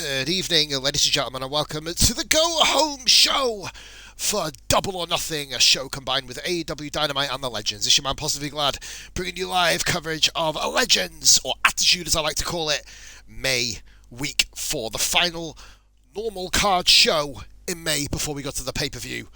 Good evening, ladies and gentlemen, and welcome to the Go Home Show for Double or Nothing, a show combined with AEW Dynamite and the Legends. This is your man, Positively Glad, bringing you live coverage of Legends, or Attitude as I like to call it, May Week 4, the final normal card show in May before we go to the pay-per-view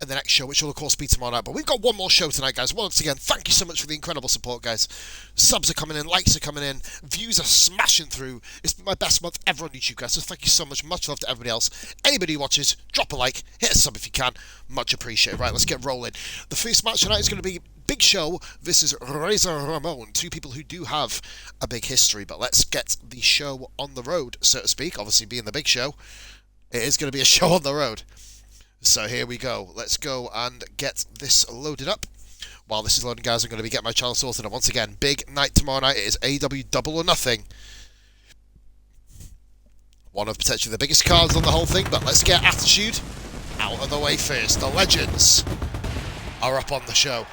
and the next show, which will of course be tomorrow night. But we've got one more show tonight, guys. Once again, thank you so much for the incredible support, guys. Subs are coming in, likes are coming in, views are smashing through. It's been my best month ever on YouTube, guys, so thank you so much. Much love to everybody else. Anybody who watches, drop a like, hit a sub if you can. Much appreciated. Right, let's get rolling. The first match tonight is going to be Big Show versus Razor Ramon, two people who do have a big history. But let's get the show on the road, so to speak. Obviously, being the Big Show, it is going to be a show on the road. So here we go. Let's go and get this loaded up. While this is loading, guys, I'm going to be getting my channel sorted. And once again, big night tomorrow night. It is AEW Double or Nothing. One of potentially the biggest cards on the whole thing. But let's get Attitude out of the way first. The Legends are up on the show.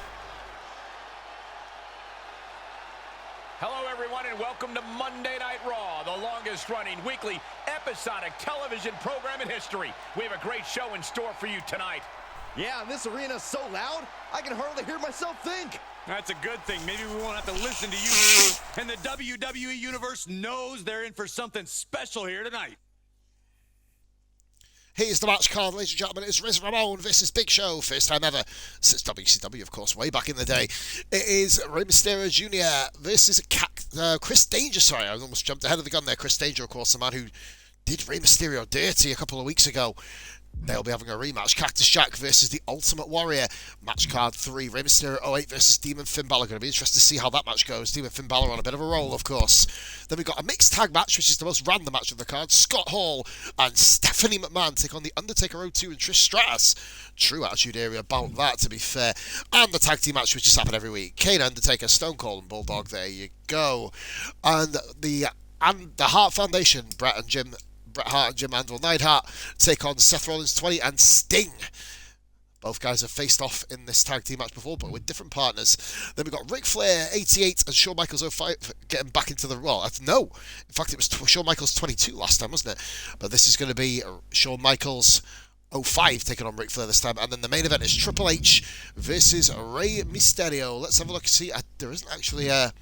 Hello, everyone, and welcome to Monday Night Raw, the longest-running weekly episodic television program in history. We have a great show in store for you tonight. Yeah, and this arena is so loud, I can hardly hear myself think. That's a good thing. Maybe we won't have to listen to you. And the WWE Universe knows they're in for something special here tonight. Here's the match card, ladies and gentlemen. It's Razor Ramon versus Big Show. First time ever since WCW, of course, way back in the day. It is Rey Mysterio Jr. versus Chris Danger. Sorry, I almost jumped ahead of the gun there. Chris Danger, of course, the man who did Rey Mysterio dirty a couple of weeks ago. They'll be having a rematch. Cactus Jack versus the Ultimate Warrior. Match card 3. Rey Mysterio 08 versus Demon Finn Balor. Going to be interested to see how that match goes. Demon Finn Balor on a bit of a roll, of course. Then we've got a mixed tag match, which is the most random match of the card. Scott Hall and Stephanie McMahon take on the Undertaker 02 and Trish Stratus. True attitude area about that, to be fair. And the tag team match, which just happen every week. Kane, Undertaker, Stone Cold and Bulldog. There you go. And the Hart Foundation, Bret Hart and Jim Andrew Neidhart take on Seth Rollins 20 and Sting. Both guys have faced off in this tag team match before, but with different partners. Then we've got Ric Flair 88 and Shawn Michaels 05 getting back into the... Well, no. In fact, it was Shawn Michaels 22 last time, wasn't it? But this is going to be Shawn Michaels 05 taking on Ric Flair this time. And then the main event is Triple H versus Rey Mysterio. Let's have a look and see. There isn't actually a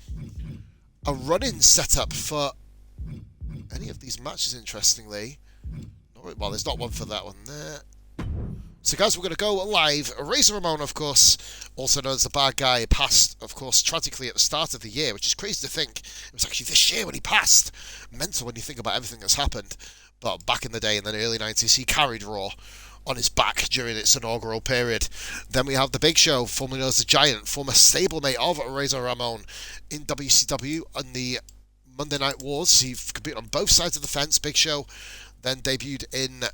run-in setup for any of these matches, interestingly. Well, there's not one for that one there. So, guys, we're going to go live. Razor Ramon, of course, also known as the bad guy, passed, of course, tragically at the start of the year, which is crazy to think. It was actually this year when he passed. Mental when you think about everything that's happened. But back in the day, in the early 90s, he carried Raw on his back during its inaugural period. Then we have the Big Show, formerly known as the Giant, former stablemate of Razor Ramon in WCW and the Monday Night Wars. He competed on both sides of the fence. Big Show then debuted in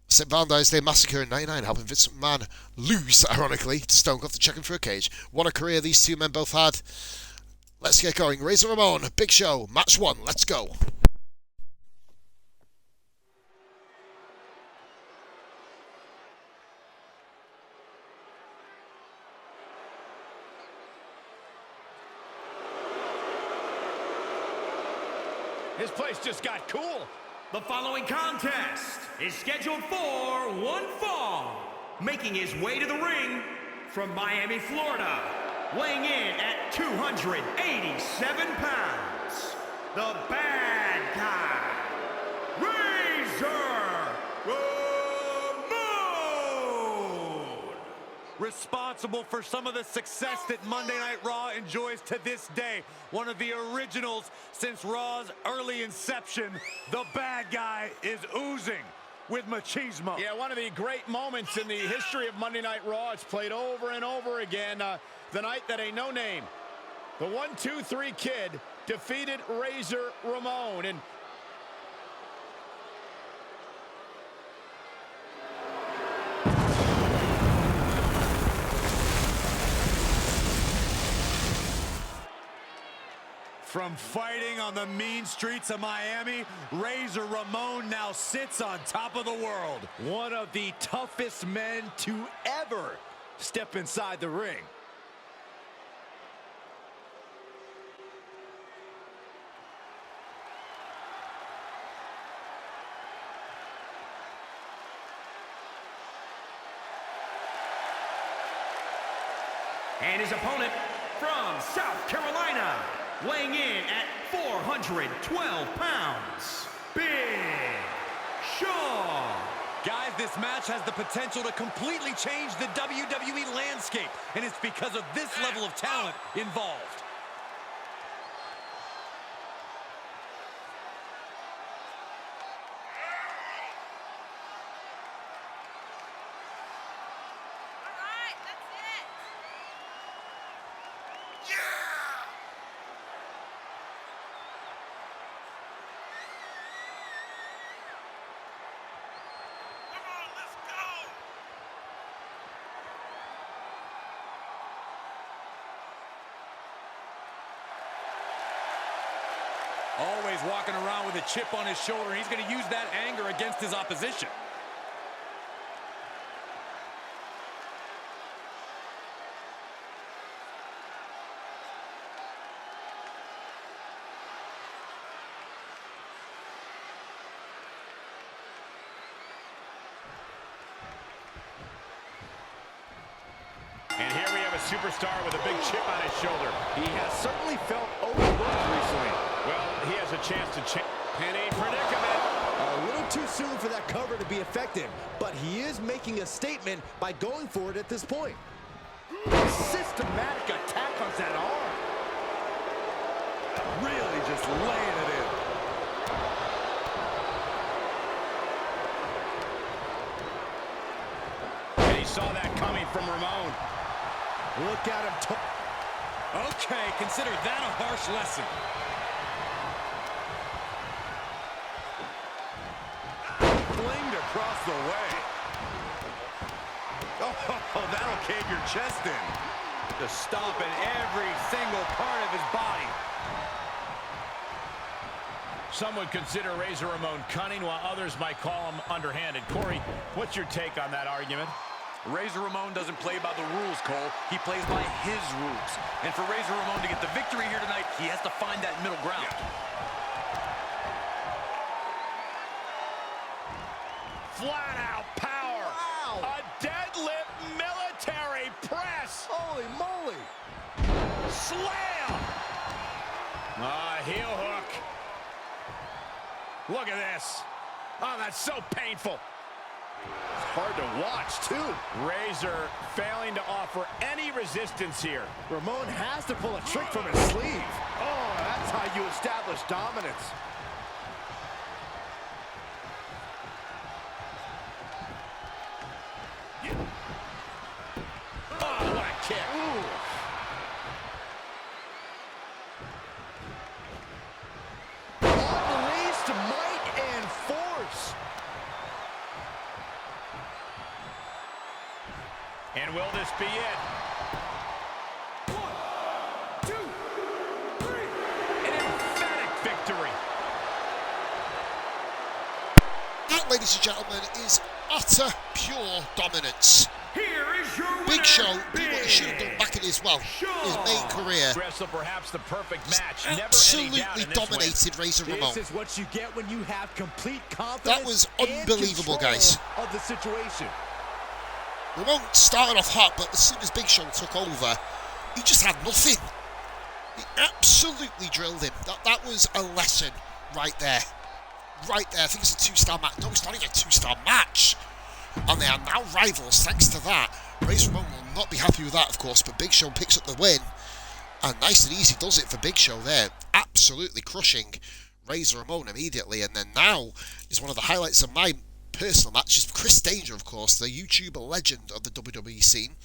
St. Valentine's Day Massacre in '99, helping Vince McMahon lose, ironically, to Stone Cold to check him for a cage. What a career these two men both had. Let's get going. Razor Ramon, Big Show, match 1. Let's go. This place just got cool. The following contest is scheduled for one fall. Making his way to the ring from Miami, Florida, weighing in at 287 pounds, the bad guy, Razor Ramon! Responsible for some of the success that Monday Night Raw enjoys to this day. One of the originals since Raw's early inception. The bad guy is oozing with machismo. Yeah, one of the great moments in the history of Monday Night Raw. It's played over and over again. The night that a no-name, the 1-2-3 Kid, defeated Razor Ramon. And From fighting on the mean streets of Miami, Razor Ramon now sits on top of the world. One of the toughest men to ever step inside the ring. And his opponent from South Carolina, weighing in at 412 pounds, Big Show. Guys, this match has the potential to completely change the WWE landscape, and it's because of this level of talent involved. Always walking around with a chip on his shoulder. He's going to use that anger against his opposition. And here we have a superstar with a big chip on his shoulder. He has certainly felt overlooked recently. Well, he has a chance to change. Penny predicament. A little too soon for that cover to be effective, but he is making a statement by going for it at this point. Systematic attack on that arm. Really just laying it in. And he saw that coming from Ramon. Look at him. Okay, consider that a harsh lesson. Flinged across the way. Oh, that'll cave your chest in. Just stomping every single part of his body. Some would consider Razor Ramon cunning, while others might call him underhanded. Corey, what's your take on that argument? Razor Ramon doesn't play by the rules, Cole. He plays by his rules. And for Razor Ramon to get the victory here tonight, he has to find that middle ground. Flat out power. Wow. A deadlift military press. Holy moly. Slam. Heel hook. Look at this. Oh, that's so painful. It's hard to watch, too. Razor failing to offer any resistance here. Ramon has to pull a trick from his sleeve. Oh, that's how you establish dominance. Oh, what a kick. Ooh. Unleashed might and force. And will this be it? 1, 2, 3. An emphatic victory. That, ladies and gentlemen, is utter pure dominance. Here is your winner, Big Show did what he should have done back in his main career. Wrestle perhaps the perfect match. Never any doubt Absolutely in this dominated Razor Ramon. This is what you get when you have complete confidence. That was and unbelievable, control guys. Of the situation. Ramon started off hot, but as soon as Big Show took over, he just had nothing. He absolutely drilled him. That was a lesson right there. Right there. I think it's a 2-star match. No, it's not even a 2-star match. And they are now rivals thanks to that. Razor Ramon will not be happy with that, of course, but Big Show picks up the win. And nice and easy does it for Big Show there. Absolutely crushing Razor Ramon immediately. And then now is one of the highlights of my personal match is Chris Danger, of course, the YouTuber legend of the WWE scene.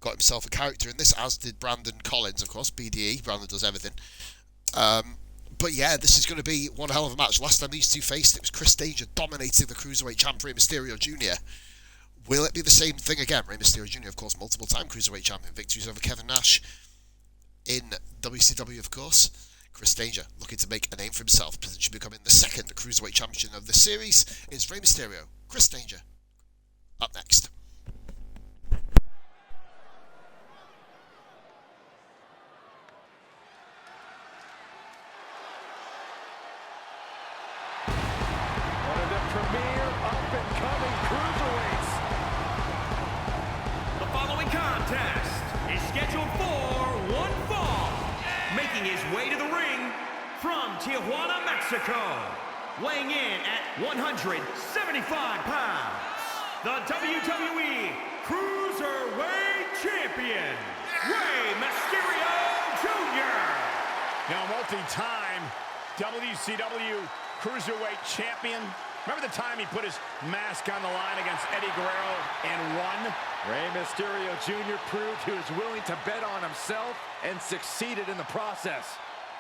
Got himself a character in this, as did Brandon Collins, of course, BDE. Brandon does everything. But yeah, this is going to be one hell of a match. Last time these two faced, it was Chris Danger dominating the Cruiserweight champ Rey Mysterio Jr. Will it be the same thing again? Rey Mysterio Jr., of course, multiple-time Cruiserweight champion. Victories over Kevin Nash in WCW, of course. Chris Danger looking to make a name for himself, potentially becoming the second Cruiserweight champion of the series. It's Rey Mysterio, Chris Danger. Up next. One of the premier up-and-coming cruiserweights. The following contest is scheduled for one fall. Making his way to the ring from Tijuana, Mexico. Weighing in at 175 pounds. The WWE Cruiserweight Champion, Rey Mysterio Jr. Now, multi-time WCW Cruiserweight Champion. Remember the time he put his mask on the line against Eddie Guerrero and won? Rey Mysterio Jr. proved he was willing to bet on himself and succeeded in the process.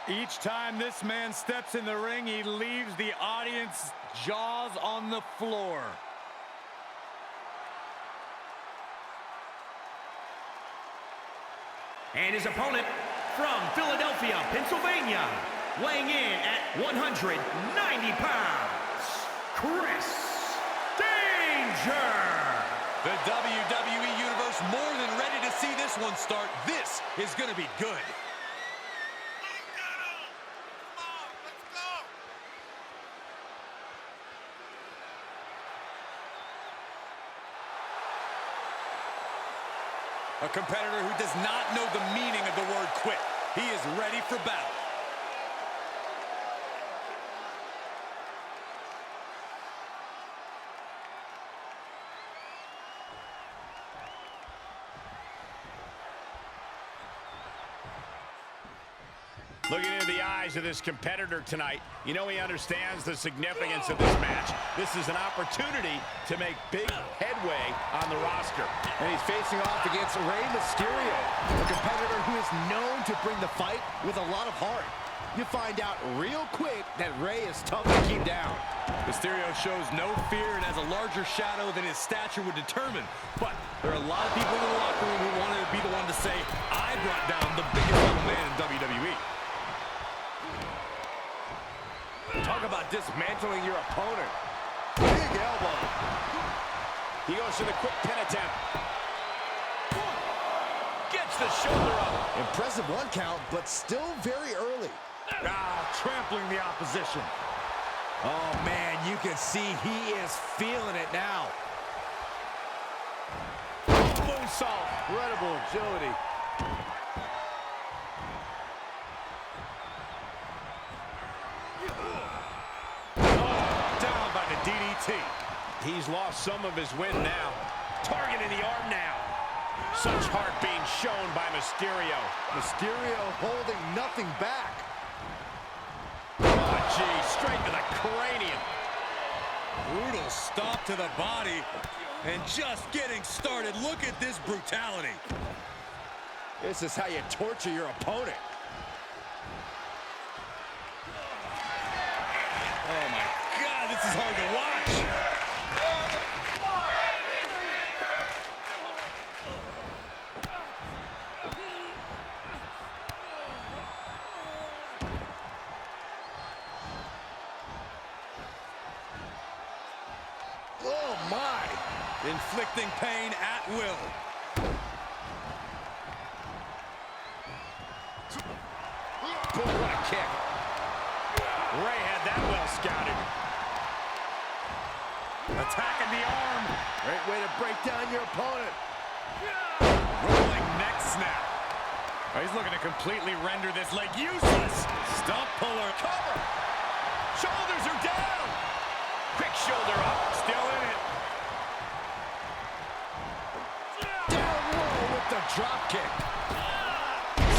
Each time this man steps in the ring, he leaves the audience jaws on the floor. And his opponent from Philadelphia, Pennsylvania, weighing in at 190 pounds, Chris Danger. The WWE Universe more than ready to see this one start. This is going to be good. A competitor who does not know the meaning of the word quit. He is ready for battle. Looking into the eyes of this competitor tonight, you know he understands the significance of this match. This is an opportunity to make big headway on the roster. And he's facing off against Rey Mysterio, a competitor who is known to bring the fight with a lot of heart. You find out real quick that Rey is tough to keep down. Mysterio shows no fear and has a larger shadow than his stature would determine. But there are a lot of people in the locker room who wanted to be the one to say, I brought down the biggest little man in WWE. Talk about dismantling your opponent. Big elbow. He goes for the quick pin attempt. Gets the shoulder up. Impressive one count, but still very early. Trampling the opposition. Oh, man, you can see he is feeling it now. Moonsault. Incredible agility. Down by the DDT. He's lost some of his wind now. Targeting the arm now. Such heart being shown by Mysterio. Mysterio holding nothing back. Oh, gee, straight to the cranium. Brutal stop to the body. And just getting started. Look at this brutality. This is how you torture your opponent. Oh my God, this is hard to watch. Oh my! Inflicting pain at will. Boom, what a kick. Rey had that well scouted. Attacking the arm. Great way to break down your opponent. Rolling neck snap. Oh, he's looking to completely render this leg useless. Stump puller. Cover. Shoulders are down. Quick shoulder up. Still in it. Down low with the drop kick.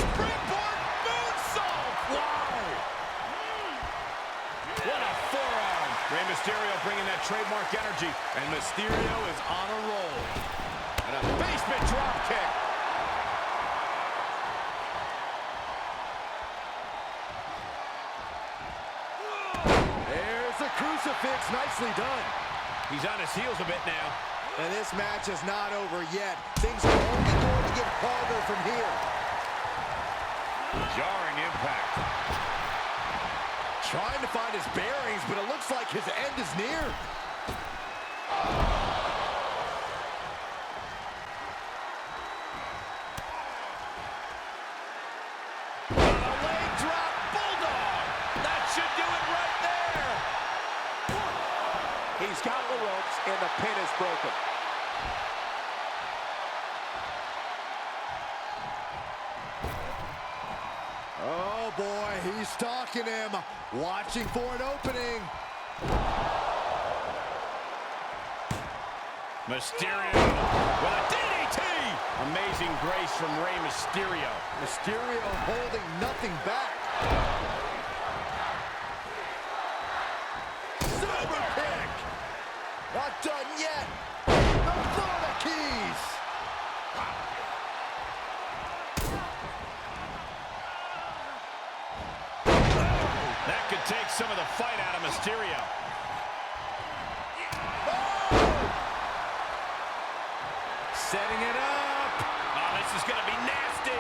Springboard moonsault. Wow. What a forearm. Rey Mysterio bringing that trademark energy. And Mysterio is on a roll. And a basement drop kick. There's a crucifix. Nicely done. He's on his heels a bit now. And this match is not over yet. Things are only going to get harder from here. Jarring impact. Trying to find his bearings, but it looks like his end is near. A leg drop bulldog. That should do it right there. He's got the ropes, and the pin is broken. boy, he's stalking him, watching for an opening. Mysterio with a DDT. Amazing grace from Rey Mysterio. Mysterio holding nothing back. Super kick. Not done yet. The Florida Keys. That could take some of the fight out of Mysterio. Setting it up. Oh, this is going to be nasty.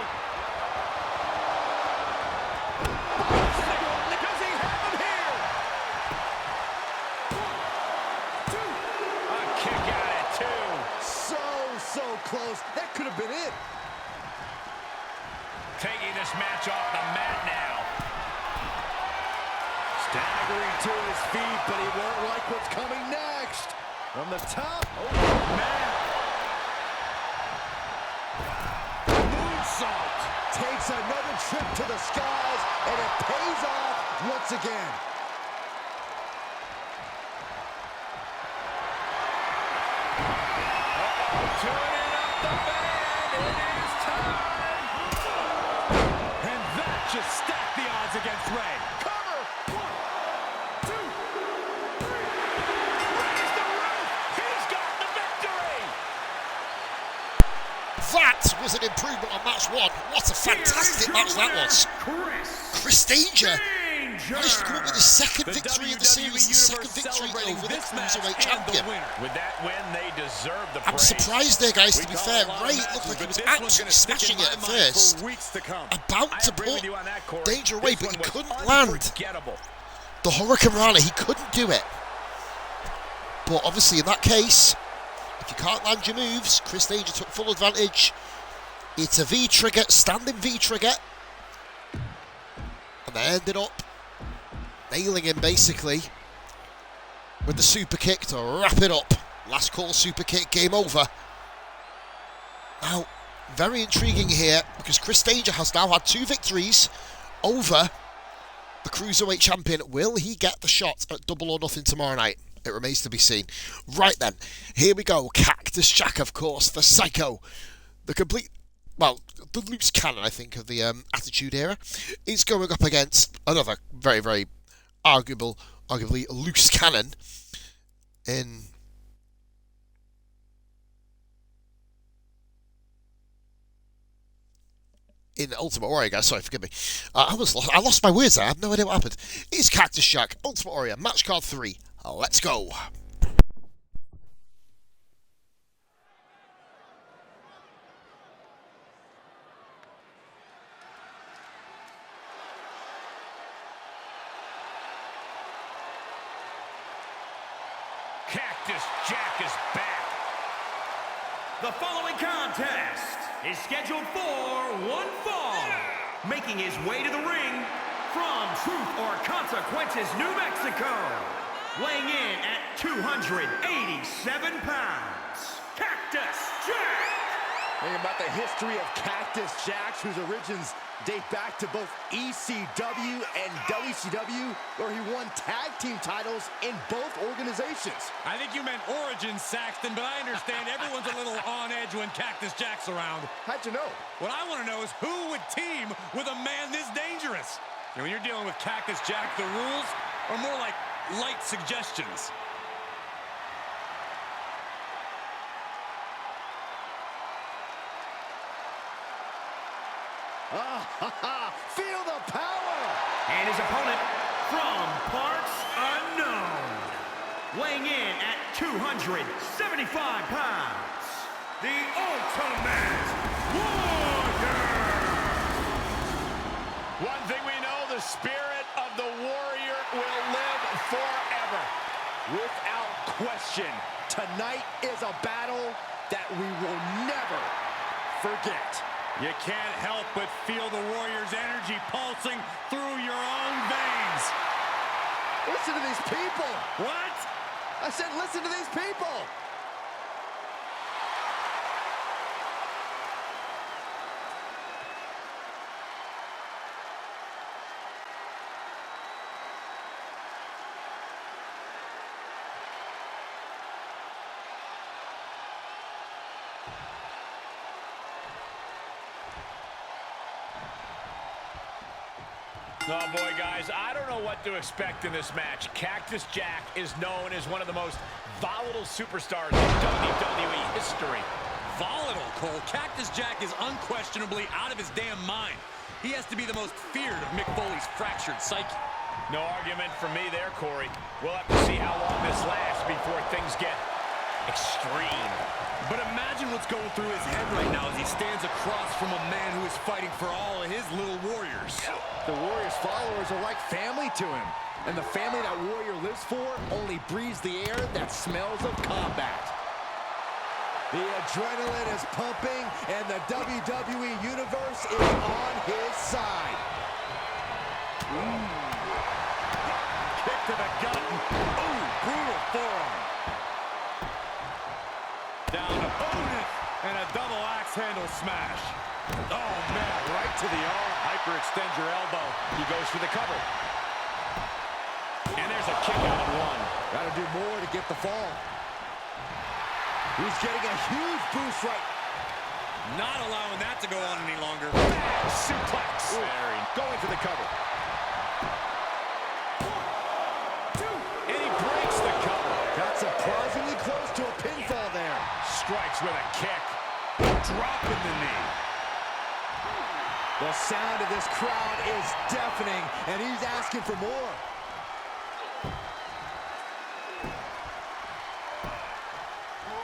Does he have him here? A kick out at 2. So close. That could have been it. Taking this match off the mat now. Staggering to his feet, but he won't like what's coming next. From the top. Oh, man. Moonsault. Takes another trip to the skies, and it pays off once again. Turning up the band. It is time. And that just stacked the odds against Rey. Cover. 1, 2, 3. Raise the roof. He's got the victory. That was an improvement on match 1. What a fantastic match that was. Chris Danger managed to come up with his second victory in the series, the second victory over the Cruiserweight champion. With that win, they deserve the praise. I'm surprised there, guys, to be fair. Ray looked like he was absolutely smashing it at first. About to put Danger away, but he couldn't land. The Hurricane Rana, he couldn't do it. But obviously, in that case, if you can't land your moves, Chris Danger took full advantage. It's a V-trigger, standing V-trigger. And they ended up nailing him, basically, with the super kick to wrap it up. Last call super kick, game over. Now, very intriguing here, because Chris Danger has now had 2 victories over the Cruiserweight champion. Will he get the shot at Double or Nothing tomorrow night? It remains to be seen. Right then, here we go. Cactus Jack, of course, the Psycho. The complete, well, the loose cannon, I think, of the Attitude Era, is going up against another very, very arguably loose cannon in Ultimate Warrior, guys. Sorry, forgive me. I lost my words there. I have no idea what happened. It's Cactus Jack, Ultimate Warrior, match card 3. Let's go. Cactus Jack is back. The following contest is scheduled for one fall. Making his way to the ring from Truth or Consequences, New Mexico. Weighing in at 287 pounds, Cactus Jack. Think about the history of Cactus Jacks, whose origins date back to both ECW and WCW, where he won tag team titles in both organizations. I think you meant origins, Saxton, but I understand everyone's a little on edge when Cactus Jack's around. How'd you know? What I want to know is who would team with a man this dangerous? And when you're dealing with Cactus Jack, the rules are more like light suggestions. Feel the power! And his opponent from parts unknown. Weighing in at 275 pounds, the Ultimate Warrior. One thing we know, the spirit of the Warrior will live forever. Without question, tonight is a battle that we will never forget. You can't help but feel the Warrior's energy pulsing through your own veins. Listen to these people. What? I said listen to these people. Oh, boy, guys, I don't know what to expect in this match. Cactus Jack is known as one of the most volatile superstars in WWE history. Volatile, Cole. Cactus Jack is unquestionably out of his damn mind. He has to be the most feared of Mick Foley's fractured psyche. No argument from me there, Corey. We'll have to see how long this lasts before things get extreme. But imagine what's going through his head right now as he stands across from a man who is fighting for all of his little warriors. The Warriors' followers are like family to him. And the family that Warrior lives for only breathes the air that smells of combat. The adrenaline is pumping, and the WWE Universe is on his side. Kick to the gut. Ooh, brutal forearm. Down opponent, and a double axe handle smash. Oh, man, right to the arm. Hyperextend your elbow. He goes for the cover. And there's a kick out at one. Got to do more to get the fall. He's getting a huge boost right. Not allowing that to go on any longer. Bad suplex. Going for the cover. 1, 2. And he breaks the cover. Got surprisingly close to a pinfall there. Strikes with a kick. Dropping the knee. The sound of this crowd is deafening, and he's asking for more.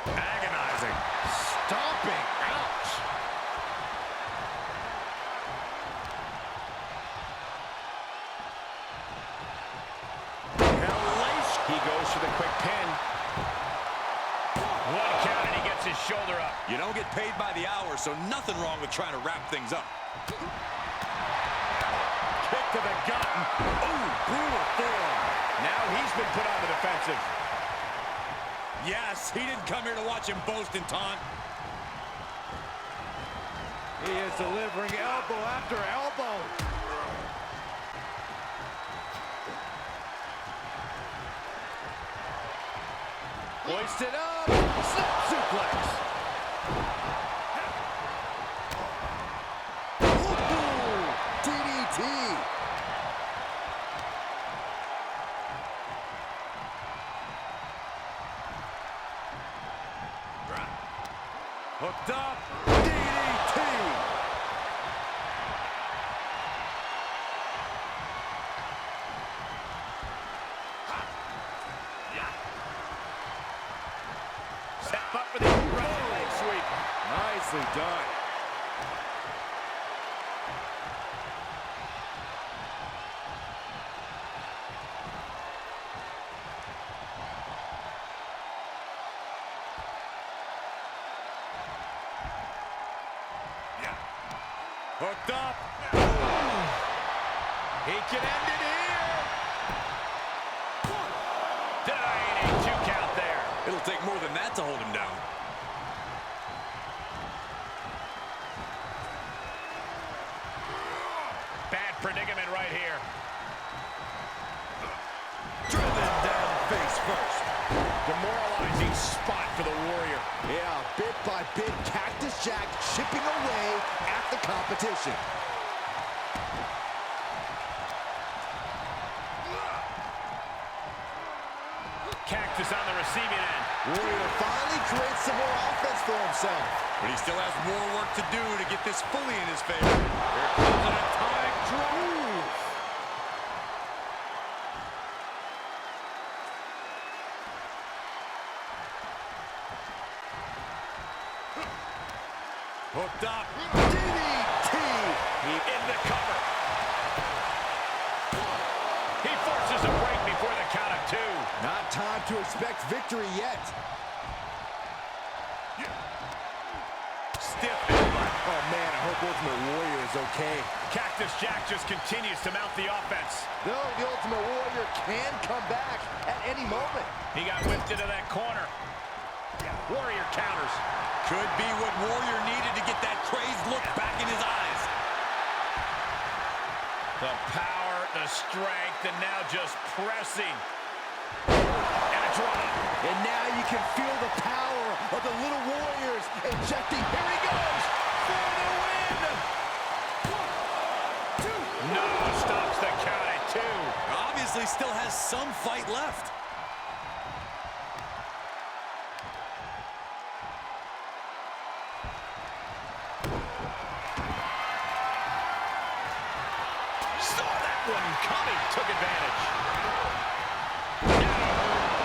Agonizing. Stomping. Ouch. He goes for the quick pin. 1 count, and he gets his shoulder up. You don't get paid by the hour, so nothing wrong with trying to wrap things up. Kick to the gut. Ooh, brutal forearm. Now he's been put on the defensive. Yes, he didn't come here to watch him boast and taunt. He is delivering elbow after elbow. Hoisted up. Snap suplex. Ooh, DDT. Hooked up. DDT. Step up for the right leg sweep. Nicely done. Hooked up. He can end it here. Denying a 2 count there. It'll take more than that to hold him down. Bad predicament right here. Driven down face first. Demoralizing spot for the Warrior. Yeah, bit by bit, Cactus Jack chipping away at the competition. Cactus on the receiving end. Warrior finally creates some more offense for himself. But he still has more work to do to get this fully in his favor. Here comes an atomic drop. Hooked up. DDT. In the cover. He forces a break before the count of 2. Not time to expect victory yet. Stiff. Oh, man, I hope Ultimate Warrior is okay. Cactus Jack just continues to mount the offense. Though the Ultimate Warrior can come back at any moment. He got whipped into that corner. Warrior counters. Could be what Warrior needed to get that crazed look back in his eyes. The power, the strength, and now just pressing. And a drop. And now you can feel the power of the Little Warriors injecting. Here he goes for the win. 1, 2. No. Stops the count at 2. Obviously still has some fight left. Saw that one coming. Took advantage.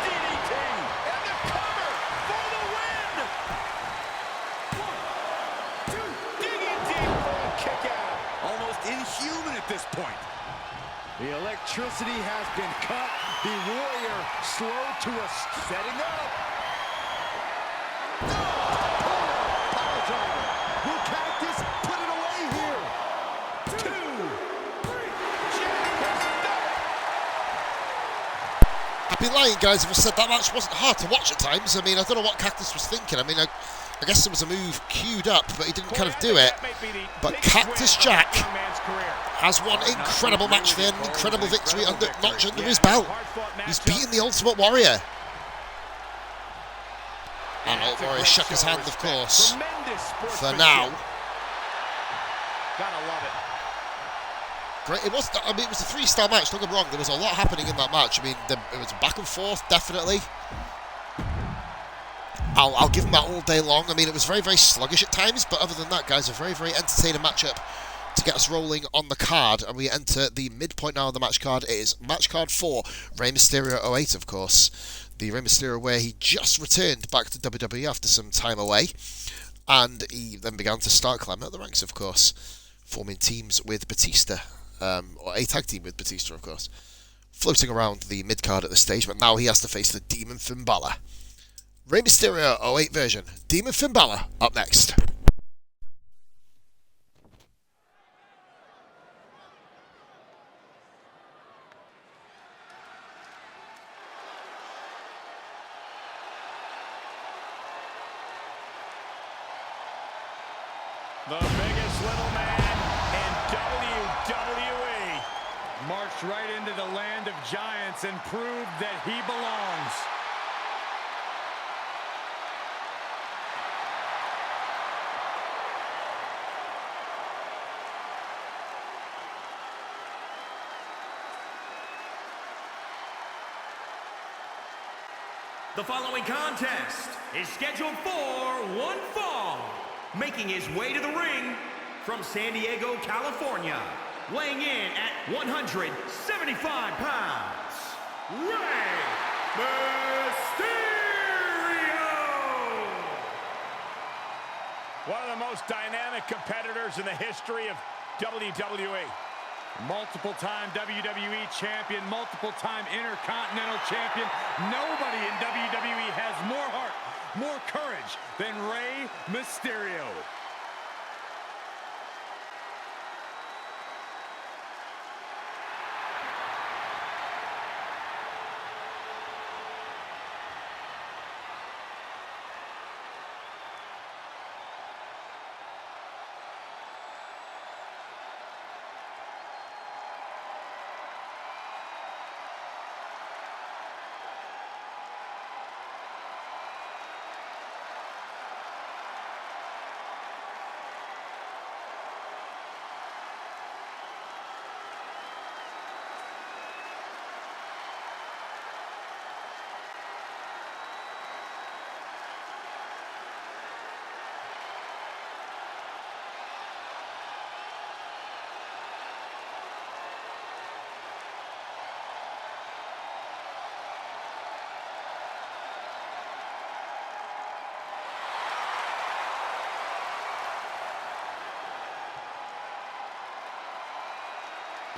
DDT. And the cover for the win. 1, 2. Digging deep for a kick out. Almost inhuman at this point. The electricity has been cut. The Warrior slow to a setting up. Power driver. Will Cactus put it away here? 2, 3. Jack has done it. I'd be lying, guys, if I said that match wasn't hard to watch at times. I mean, I don't know what Cactus was thinking. I mean, I guess there was a move queued up, but he didn't kind of do it. But Cactus Jack has one incredible match there, an incredible victory notch under his belt. He's beaten the Ultimate Warrior. And Ultimate Warrior shook his hand, of course, for now. Gotta love it. Great. It was. I mean, it was a 3-star match. Don't get me wrong. There was a lot happening in that match. I mean, it was back and forth, definitely. I'll give him that all day long. I mean, it was very, very sluggish at times, but other than that, guys, a very, very entertaining matchup to get us rolling on the card. And we enter the midpoint now of the match card. It is match card 4, Rey Mysterio 08, of course. The Rey Mysterio where he just returned back to WWE after some time away. And he then began to start climbing up the ranks, of course, forming teams with Batista. Or a tag team with Batista, of course. Floating around the mid-card at this stage, but now he has to face the Demon Finn Balor. Rey Mysterio 08 version. Demon Finn Balor up next. The biggest little man in WWE. Marched right into the land of giants and proved that he belongs. The following contest is scheduled for one fall. Making his way to the ring from San Diego, California, weighing in at 175 pounds, Rey Mysterio! One of the most dynamic competitors in the history of WWE. Multiple-time WWE champion, multiple-time Intercontinental champion. Nobody in WWE has more heart, more courage than Rey Mysterio.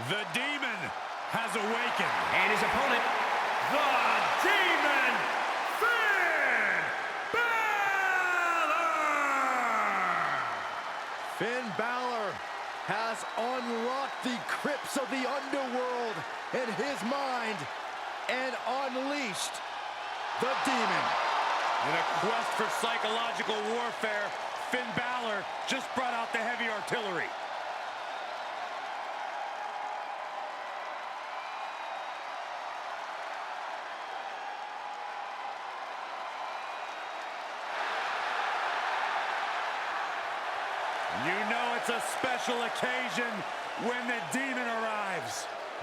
The Demon has awakened. And his opponent, the Demon Finn Balor! Finn Balor has unlocked the crypts of the underworld in his mind and unleashed the Demon. In a quest for psychological warfare, Finn Balor just brought out the heavy artillery. You know it's a special occasion when the Demon arrives.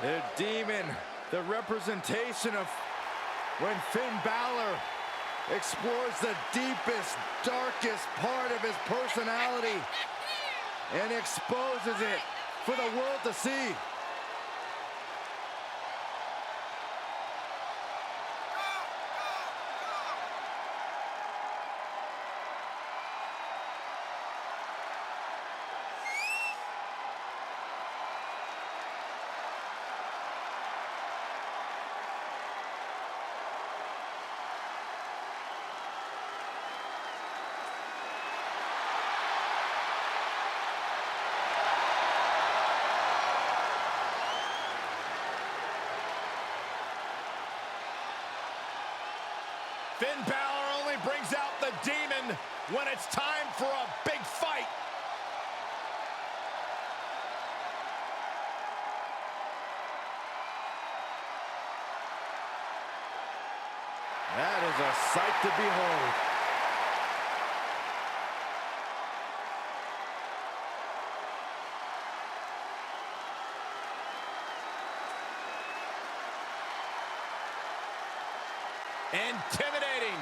The Demon, the representation of when Finn Balor explores the deepest, darkest part of his personality and exposes it for the world to see. Finn Balor only brings out the Demon when it's time for a big fight. That is a sight to behold. Intimidating.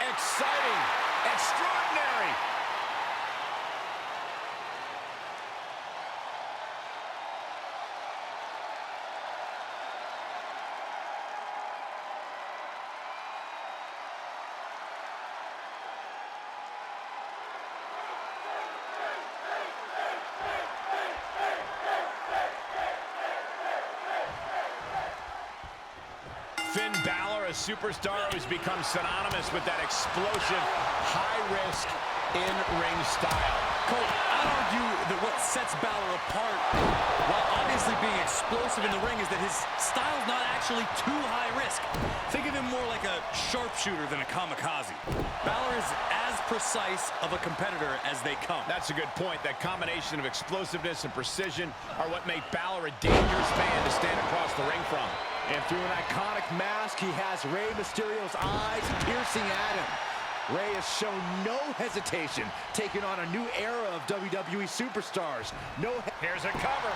Exciting. Extraordinary. Finn Balor, a superstar who's become synonymous with that explosive, high-risk, in-ring style. Cole, I'd argue that what sets Balor apart, while obviously being explosive in the ring, is that his style's not actually too high risk. Think of him more like a sharpshooter than a kamikaze. Balor is as precise of a competitor as they come. That's a good point. That combination of explosiveness and precision are what make Balor a dangerous man to stand across the ring from. And through an iconic mask, he has Rey Mysterio's eyes piercing at him. Rey has shown no hesitation, taking on a new era of WWE superstars. Here's a cover.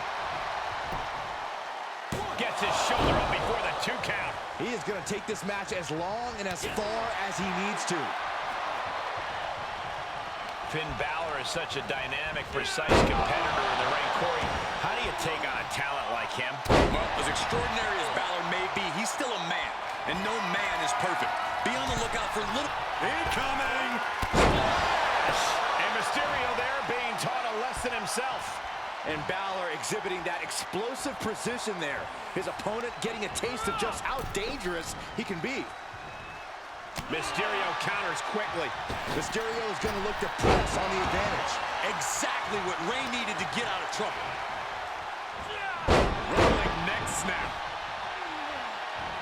Gets his shoulder up before the 2 count. He is going to take this match as long and as far as he needs to. Finn Balor is such a dynamic, precise competitor in the ring. Corey, how do you take on a talent like him? Well, as extraordinary as Balor may be, he's still a man, and no man is perfect. Be on the lookout for little... Incoming! And Mysterio there being taught a lesson himself. And Balor exhibiting that explosive precision there. His opponent getting a taste of just how dangerous he can be. Mysterio counters quickly. Mysterio is going to look to press on the advantage. Exactly what Rey needed to get out of trouble. Rolling neck snap.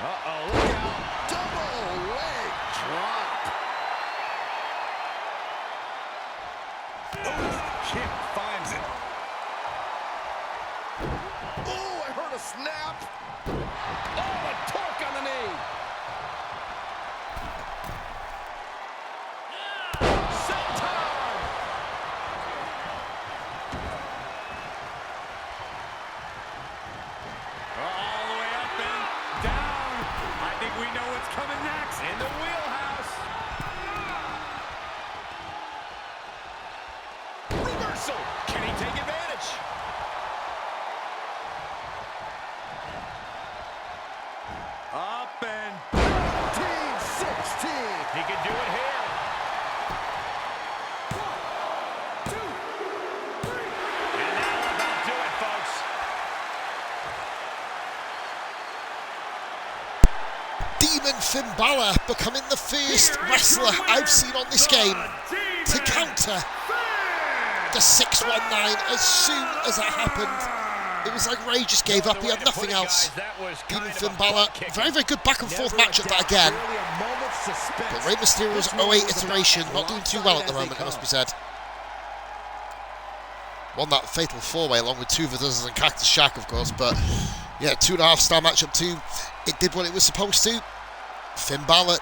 Uh-oh, look out. Double leg drop. Oh, kick finds it. Oh, I heard a snap. Oh, a torque on the knee. Coming next in the wheelhouse. Reversal. Can he take advantage? Up and 16. He can do it here. 1, 2, 3. And that'll about do it, folks. Demon Finn Balor becoming the first wrestler I've seen on this game to counter the 619 as soon as that happened. It was like Rey just gave up, he had nothing else. Demon Finn Balor, very, very good back and forth matchup that again. But Rey Mysterio's 08 iteration, not doing too well at the moment, it must be said. Won that fatal 4-way along with Tuva Does and Cactus Jack, of course, but yeah, 2.5-star matchup too. It did what it was supposed to. Finn Balor,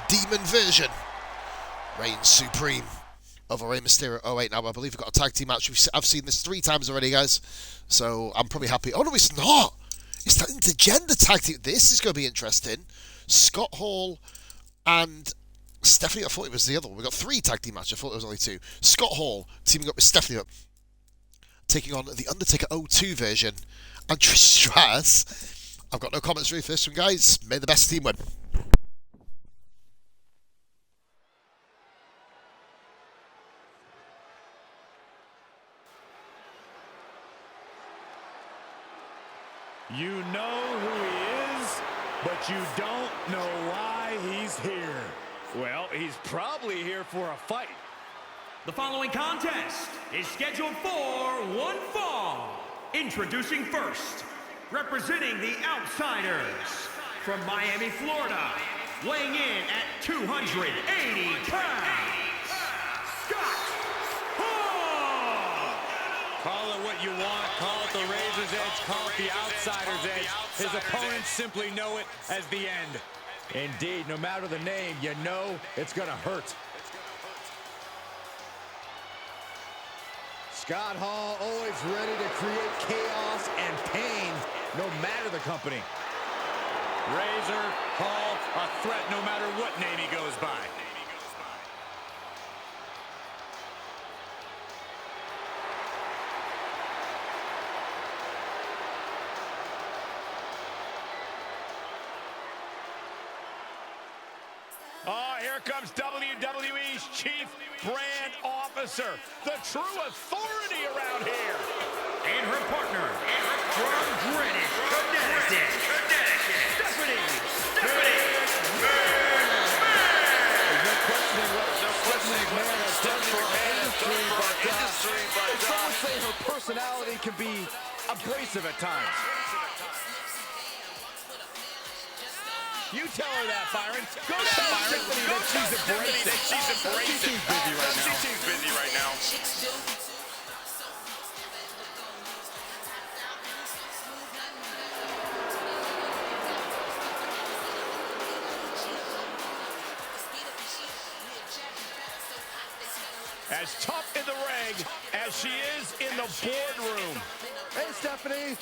Demon version, reigns supreme. over Rey Mysterio 08. Now, I believe we've got a tag team match. I've seen this 3 times already, guys. So I'm probably happy. Oh, no, it's not. It's that intergender tag team. This is going to be interesting. Scott Hall and Stephanie. I thought it was the other one. We got 3 tag team matches. I thought it was only 2. Scott Hall teaming up with Stephanie, taking on the Undertaker 02 version. And Trish Stratus. I've got no comments for this one, guys. May the best team win. You know who he is, but you don't know why he's here. Well, he's probably here for a fight. The following contest is scheduled for one fall. Introducing first, representing the Outsiders from Miami, Florida, weighing in at 280 pounds, Scott Hall. Call it what you want, call it the Razor's Edge, call it the Outsider's Edge. His opponents simply know it as the end. Indeed, no matter the name, you know it's gonna hurt. Scott Hall always ready to create chaos and pain, no matter the company. Razor, Hall, a threat no matter what name he goes by. Oh, here comes WWE's Chief Brand Officer, the true authority around here. And her partner, from Greenwich, Connecticut, Stephanie There's no questioning what Stephanie McMahon has done for our industry, but some would say her personality can be abrasive at times. You tell her that, Byron. Go tell Stephanie that she's embracing. She seems busy right now. As tough in the ring as she is in the boardroom. Hey, Stephanie.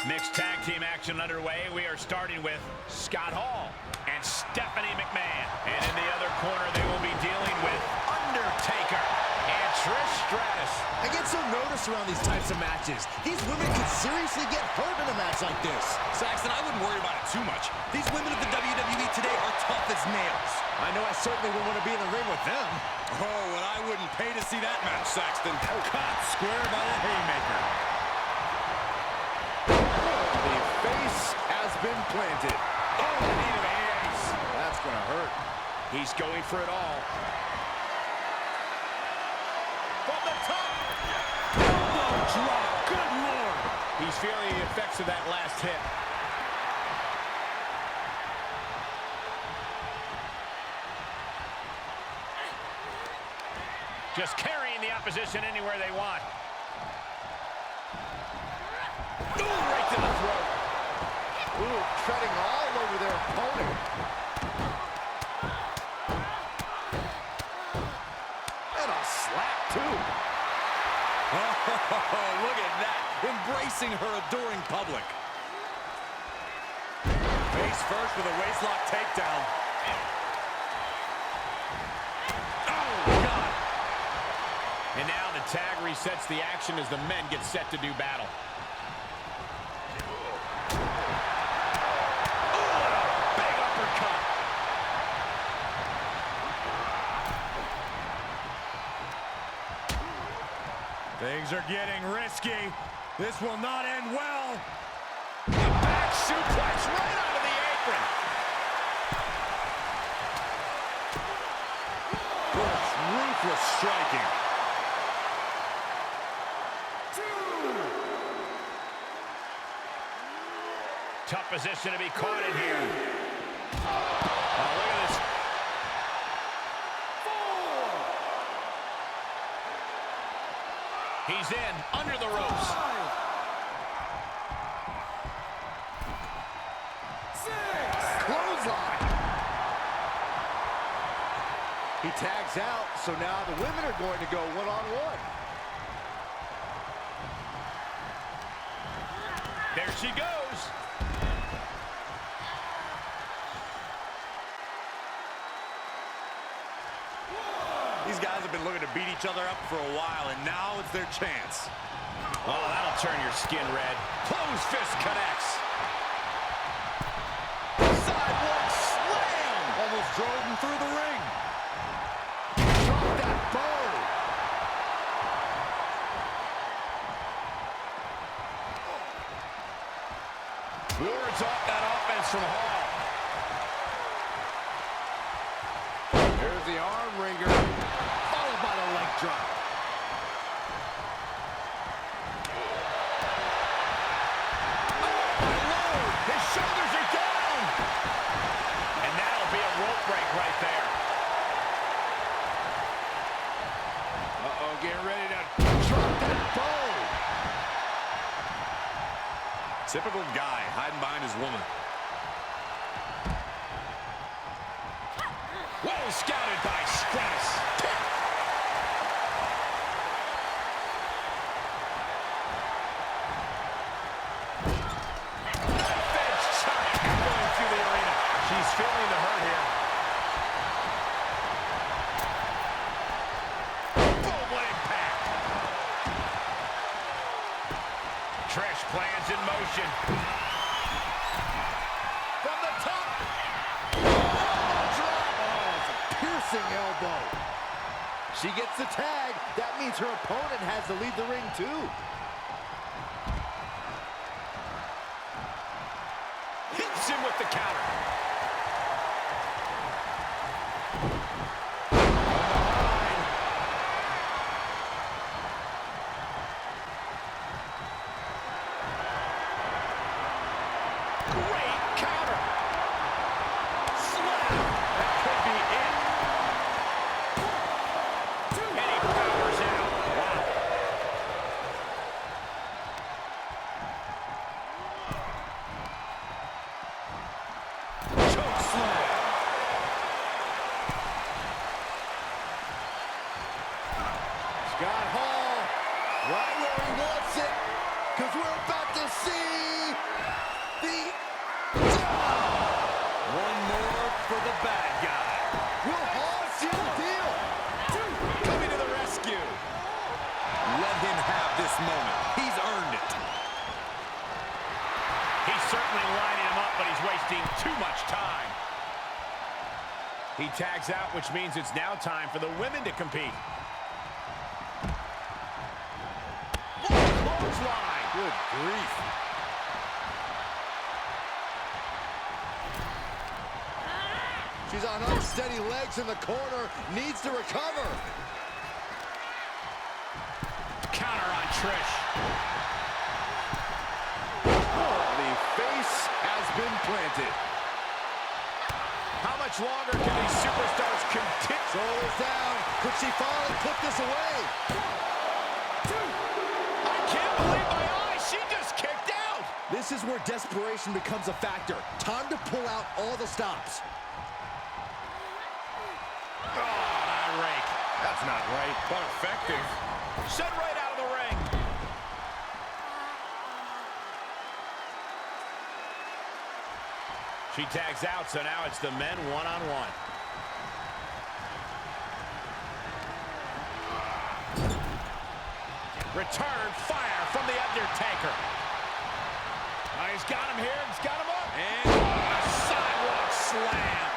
Mixed tag team action underway. We are starting with Scott Hall and Stephanie McMahon. And in the other corner, they will be dealing with Undertaker and Trish Stratus. I get so nervous around these types of matches. These women could seriously get hurt in a match like this. Saxton, I wouldn't worry about it too much. These women of the WWE today are tough as nails. I know I certainly wouldn't want to be in the ring with them. Oh, and I wouldn't pay to see that match, Saxton. Caught square by the haymaker. The face has been planted. Oh, knee to the hands. That's going to hurt. He's going for it all. From the top. Elbow drop. Good Lord. He's feeling the effects of that last hit. Just carrying the opposition anywhere they want. Ooh, right to the throat. Ooh, treading all over their opponent. And a slap, too. Oh, look at that. Embracing her adoring public. Face first with a waistlock takedown. Oh, God. And now the tag resets the action as the men get set to do battle. Things are getting risky. This will not end well. A back suplex right onto the apron. Ruthless striking. Tough position to be caught in here. Oh, look at this. 4. He's in, under the ropes. 6. Clothesline. He tags out, so now the women are going to go one-on-one. There she goes. These guys have been looking to beat each other up for a while, and now it's their chance. Oh, that'll turn your skin red. Closed fist connects. Sidewalk slam. Almost drove him through the ring. Drop that bow. Wards off that offense from Hall. There's the arm wringer, followed by the leg drop. His shoulders are down. And that'll be a rope break right there. Uh-oh, getting ready to Drop that bow. Typical guy hiding behind his woman. well scouted by Stratus. Going through the arena. She's feeling the hurt here. Boom, what impact. Trish plans in motion. From the top. Piercing elbow. She gets the tag. That means her opponent has to leave the ring too. Hits him with the counter. Great counter. Slap. That could be it. And he powers out. Wow. Scott Hall, right where he wants it, because we're about to see the... One more for the bad guy. Will Hall seal the deal? Coming to the rescue. Let him have this moment. He's earned it. He's certainly lining him up, but he's wasting too much time. He tags out, which means it's now time for the women to compete. Clothesline. Good grief. She's on unsteady legs in the corner, needs to recover. Counter on Trish. The face has been planted. How much longer can these superstars continue? Shoulders down. Could she finally put this away? I can't believe my eyes. She just kicked out. This is where desperation becomes a factor. Time to pull out all the stops. Oh, that rake. That's not right, but effective. Sent right out of the ring. She tags out, so now it's the men one-on-one. Return fire from the Undertaker. He's got him here. He's got him up. And a sidewalk slam.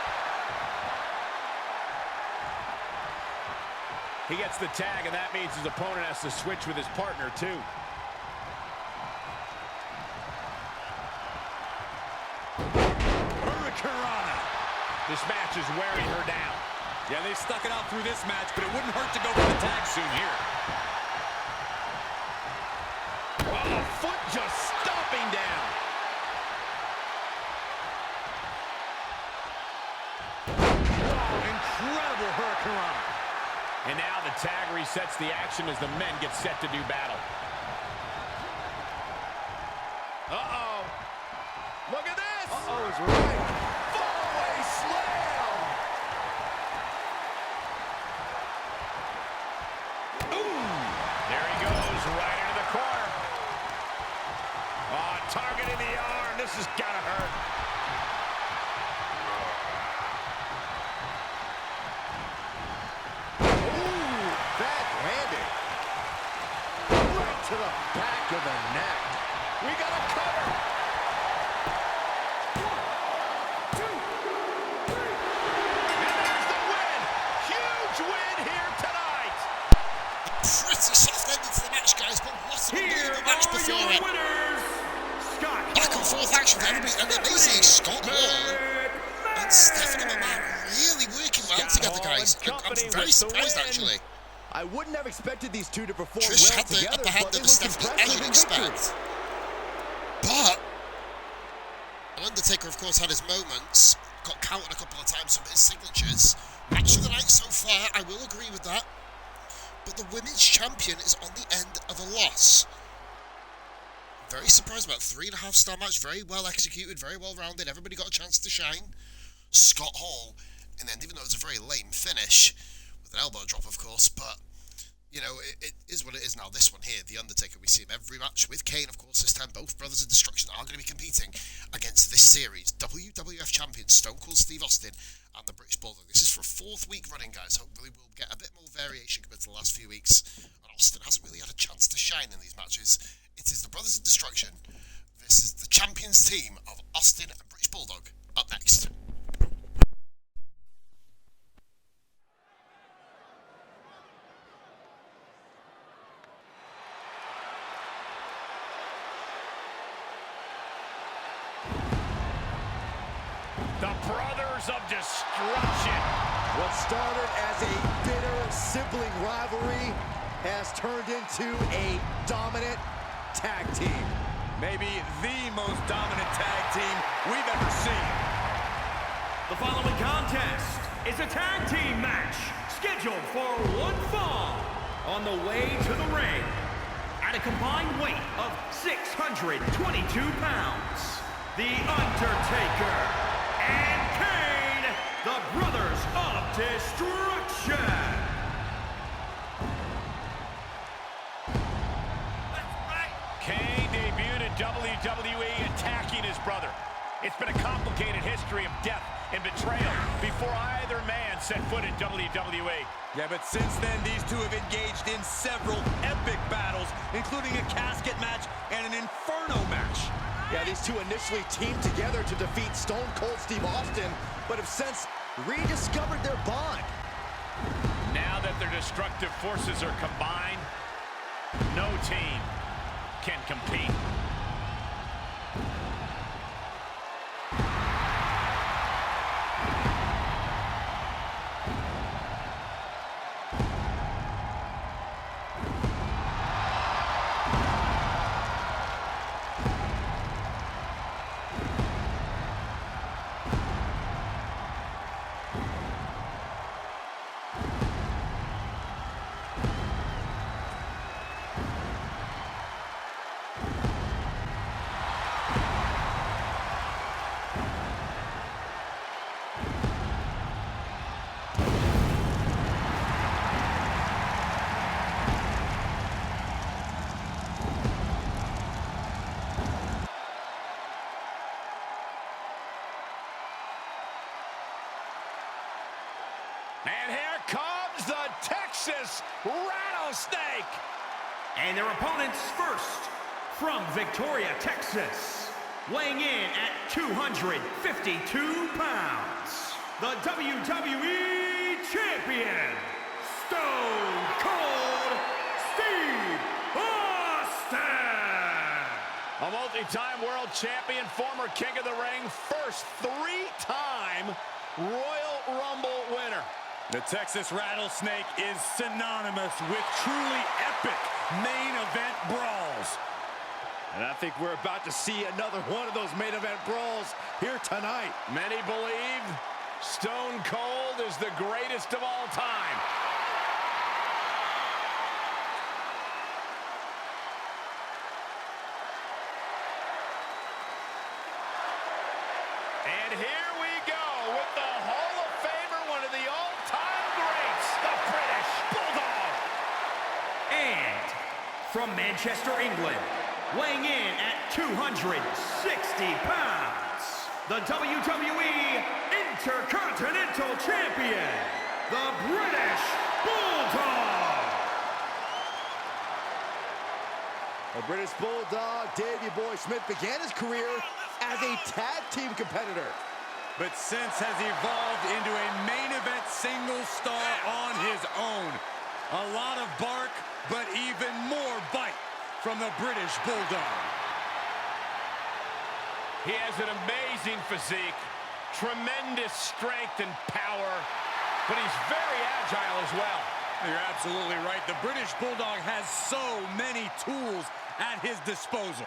He gets the tag, and that means his opponent has to switch with his partner, too. Hurricanrana. This match is wearing her down. Yeah, they stuck it out through this match, but it wouldn't hurt to go for the tag soon here. Oh, foot just stomping down. Incredible Hurricanrana. And now the tag resets the action as the men get set to do battle. Uh-oh. Look at this. Uh-oh is right. Fallaway slam. Ooh. There he goes, right into the corner. Oh, targeting the arm. This has got to hurt. To the back of the neck. We got a cover. 1, 2, 3. And there's the win. Huge win here tonight. Pretty soft ending to the match, guys, but what an unbelievable match before it. Winners, Scott Back and forth action for everybody, and amazing Scott Hall and Stephanie McMahon really working well together, guys. I'm very surprised, actually. I wouldn't have expected these two to perform Trish well had the together, upper hand but that it was looked Stephanie impressive any in victory. expect. But Undertaker, of course, had his moments, got counted a couple of times from his signatures. Match of the night so far, I will agree with that. But the women's champion is on the end of a loss. Very surprised about 3.5-star match, very well executed, very well rounded. Everybody got a chance to shine. Scott Hall, and then even though it was a very lame finish, with an elbow drop, of course, but you know, it is what it is now. This one here, The Undertaker, we see him every match with Kane, of course. This time, both Brothers of Destruction are going to be competing against this series. WWF Champion Stone Cold Steve Austin and the British Bulldog. This is for a 4th week running, guys. Hopefully we'll get a bit more variation compared to the last few weeks. And Austin hasn't really had a chance to shine in these matches. It is the Brothers of Destruction versus the champions team of Austin and British Bulldog up next. The Brothers of Destruction. What started as a bitter sibling rivalry has turned into a dominant tag team. Maybe the most dominant tag team we've ever seen. The following contest is a tag team match scheduled for one fall on the way to the ring at a combined weight of 622 pounds. The Undertaker and Kane, the Brothers of Destruction. brother. It's been a complicated history of death and betrayal before either man set foot in WWE. Yeah, but since then, these two have engaged in several epic battles, including a casket match and an Inferno match. Yeah, these two initially teamed together to defeat Stone Cold Steve Austin, but have since rediscovered their bond. Now that their destructive forces are combined, no team can compete. And here comes the Texas Rattlesnake. And their opponents first, from Victoria, Texas, weighing in at 252 pounds, the WWE Champion, Stone Cold Steve Austin! A multi-time world champion, former King of the Ring, first three-time Royal Rumble winner. The Texas Rattlesnake is synonymous with truly epic main event brawls. And I think we're about to see another one of those main event brawls here tonight. Many believe Stone Cold is the greatest of all time. And here we go with the Hall of Famer, one of the all-time greats, the British Bulldog. And from Manchester, England, weighing in at 260 pounds, the WWE Intercontinental Champion, the British Bulldog. The British Bulldog, Davey Boy Smith, began his career as a tag team competitor, but since has evolved into a main event single star on his own. A lot of bark, but even more bite from the British Bulldog. He has an amazing physique, tremendous strength and power, but he's very agile as well. You're absolutely right. The British Bulldog has so many tools at his disposal.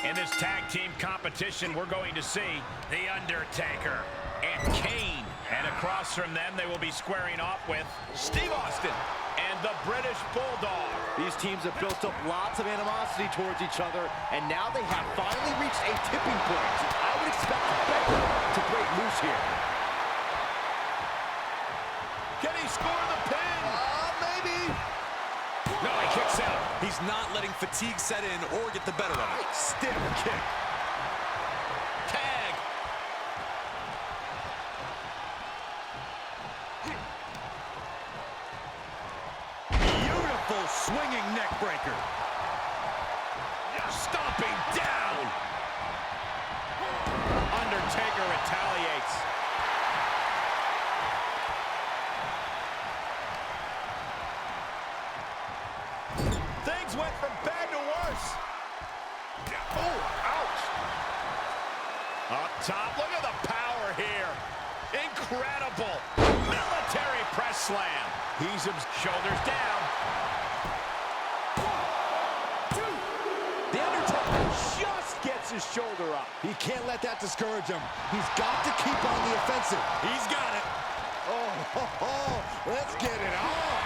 In this tag team competition, we're going to see The Undertaker and Kane. And across from them, they will be squaring off with Steve Austin and the British Bulldog. these teams have built up lots of animosity towards each other, and now they have finally reached a tipping point. I would expect Becker to break loose here. Can he score the pin? Maybe. No, he kicks out. He's not letting fatigue set in or get the better of him. Stiff kick. Tag. Beautiful swinging neck breaker. Stomping down. Undertaker retaliates. Things went from bad to worse. Oh, ouch. Up top, look at the power here. Incredible. Military press slam. He's shoulders down. The Undertaker just gets his shoulder up. He can't let that discourage him. He's got to keep on the offensive. He's got it. Let's get it on.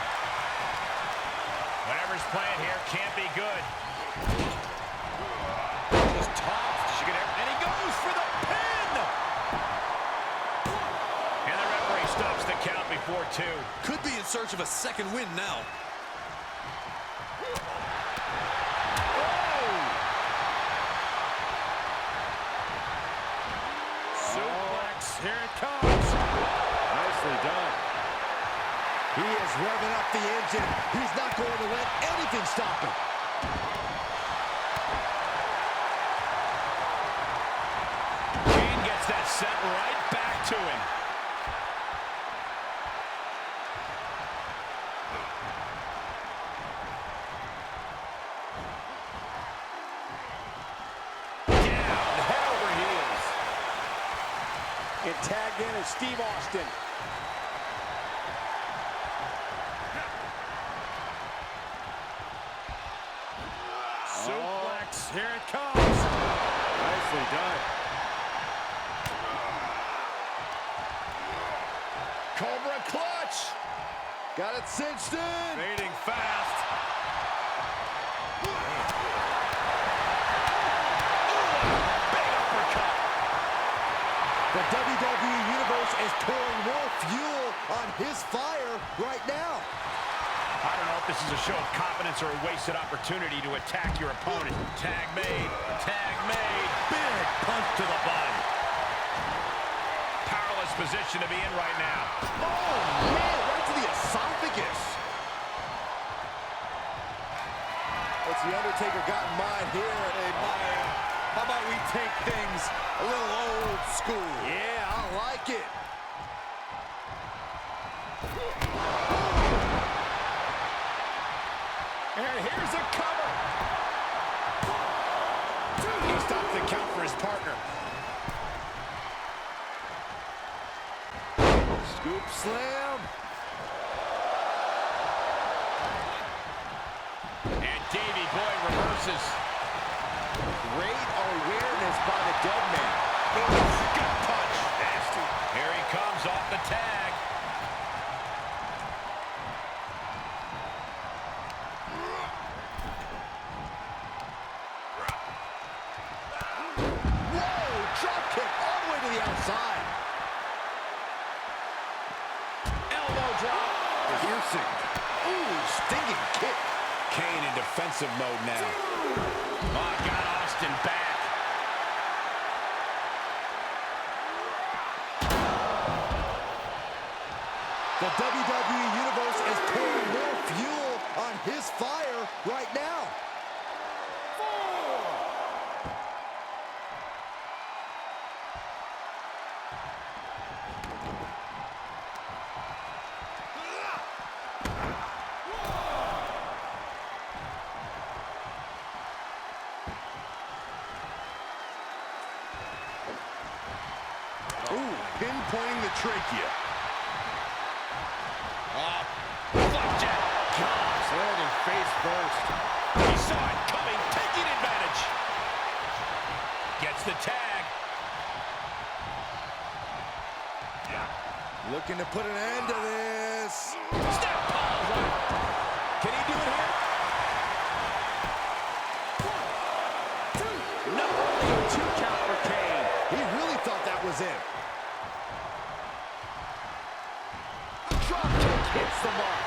Whatever's playing here can't be good. Just tossed. And he goes for the pin. And the referee stops the count before 2. Could be in search of a second win now. Suplex, here it comes. Nicely done. He is revving up the engine. He's not going to let anything stop him. Kane gets that set right back to him. Down, head over heels. And tagged in is Steve Austin. Suplex, here it comes. Nicely done. Cobra clutch. Got it cinched in. Fading fast. Big uppercut. The WWE Universe is pouring more fuel on his fire right now. I don't know if this is a show of confidence or a wasted opportunity to attack your opponent. Tag made. Tag made. Big punch to the body. Powerless position to be in right now. Oh, man, right to the esophagus. What's the Undertaker got in mind here? Hey, Meyer, how about we take things a little old school? Yeah, I like it. And here's a cover. He stops the count for his partner. Scoop slam. And Davey Boy reverses. Great awareness by the dead man. Gut punch. Nasty. Here he comes off the tag. Whoa, drop kick all the way to the outside. Elbow drop. Piercing. Ooh, stinging kick. Kane in defensive mode now. Oh, got Austin back. The WWE Universe is pouring more fuel on his fire right now. Ooh, pinpointing the trachea. Flapjack. God. Landing face first. He saw it coming, taking advantage. Gets the tag. Looking to put an end to this. Step pile. Can he do it here? No, only a 2 count for Kane. He really thought that was it. Drop kick hits the mark.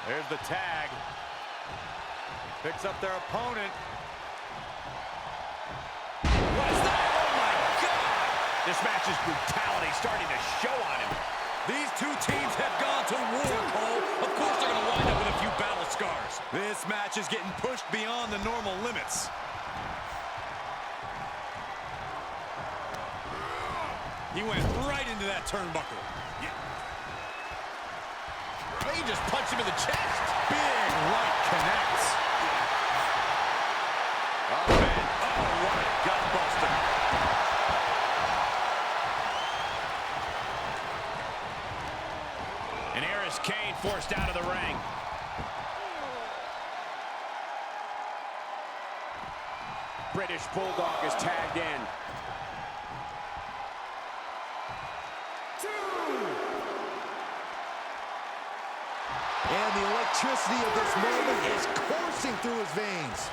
There's the tag. Picks up their opponent. What is that? Oh, my God. This match's brutality starting to show on him. These two teams have gone to war, Cole. Of course they're going to wind up with a few battle scars. This match is getting pushed beyond the normal limits. He went right into that turnbuckle. He just punched him in the chest. Big right connects. Oh, man. Oh, what a gut buster. And here is Kane forced out of the ring. British Bulldog is tagged in. And the electricity of this moment is coursing through his veins.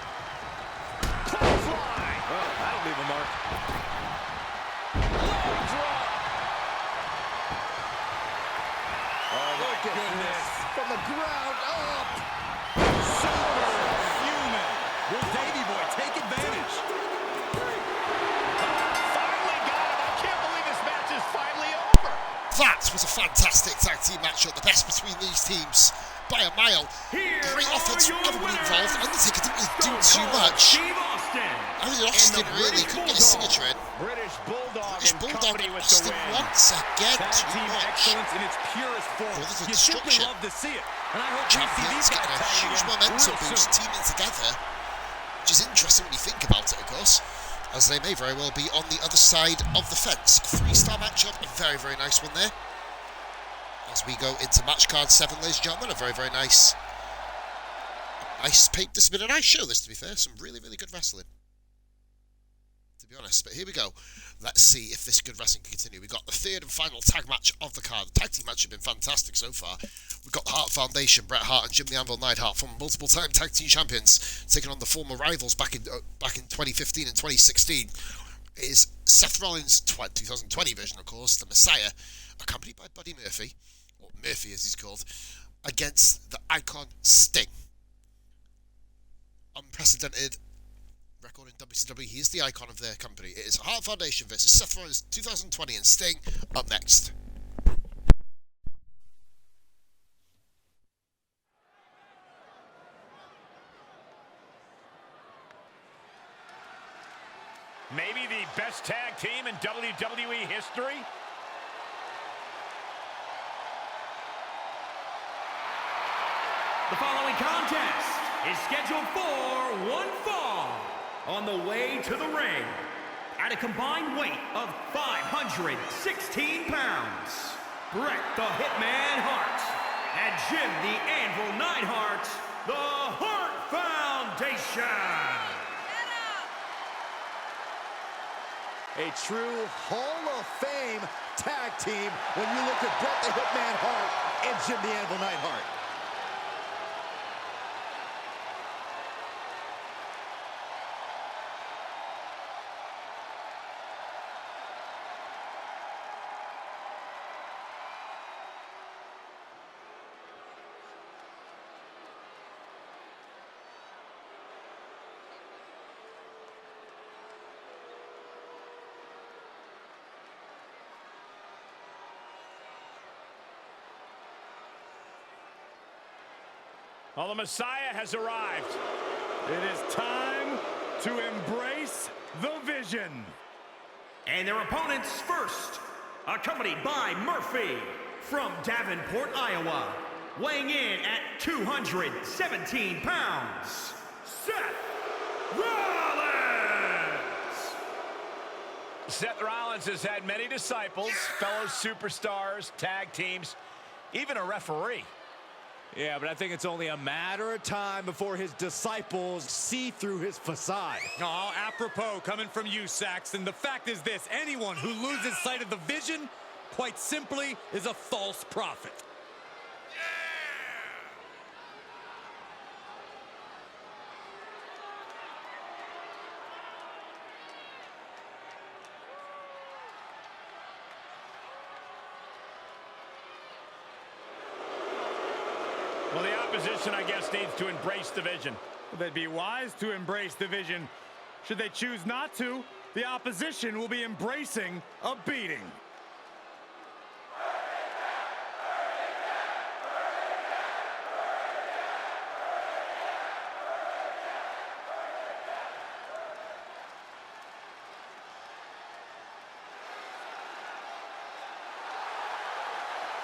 Clothesline! Oh, that'll leave a mark. Leg drop! Oh, my goodness. From the ground up. Superhuman. Will Davey Boy take advantage? Finally got him. I can't believe this match is finally over. That was a fantastic tag team matchup, the best between these teams by a mile. Great offense from everybody involved. Undertaker didn't really do too much. I mean, Austin really couldn't get his signature in. British Bulldog British and Bulldog company and with Austin the win. once again Tag too team much. excellence in its purest form. Well, there's a You simply destruction. love to see it. And I hope we see Champions these guys getting a tagging huge again momentum real boost, soon. teaming together, which is interesting when you think about it, of course, as they may very well be on the other side of the fence. 3-star matchup, a very, very nice one there. As we go into match card 7, ladies and gentlemen, a very, very nice paint. This has been a nice show, this, to be fair. Some really, really good wrestling, to be honest. But here we go. Let's see if this good wrestling can continue. We've got the 3rd and final tag match of the card. The tag team match have been fantastic so far. We've got the Hart Foundation, Bret Hart and Jim the Anvil Neidhart, from multiple-time tag team champions, taking on the former rivals back in 2015 and 2016. It is Seth Rollins' 2020 version, of course, the Messiah, accompanied by Buddy Murphy, or Murphy as he's called, against the Icon Sting. Unprecedented record in WCW. He is the icon of their company. It is Hart Foundation versus Seth Rollins 2020 and Sting up next. Maybe the best tag team in WWE history. The following contest is scheduled for one fall. On the way to the ring, at a combined weight of 516 pounds, Bret the Hitman Hart and Jim the Anvil Neidhart, the Hart Foundation. A true Hall of Fame tag team when you look at Bret the Hitman Hart and Jim the Anvil Neidhart. Well, the Messiah has arrived. It is time to embrace the vision. And their opponents first, accompanied by Murphy from Davenport, Iowa, weighing in at 217 pounds, Seth Rollins! Seth Rollins has had many disciples, fellow superstars, tag teams, even a referee. Yeah, but I think it's only a matter of time before his disciples see through his facade. Oh, apropos coming from you, Saxton. The fact is this: anyone who loses sight of the vision, quite simply, is a false prophet. Well, the opposition, I guess, needs to embrace the vision. They'd be wise to embrace the vision. Should they choose not to, the opposition will be embracing a beating.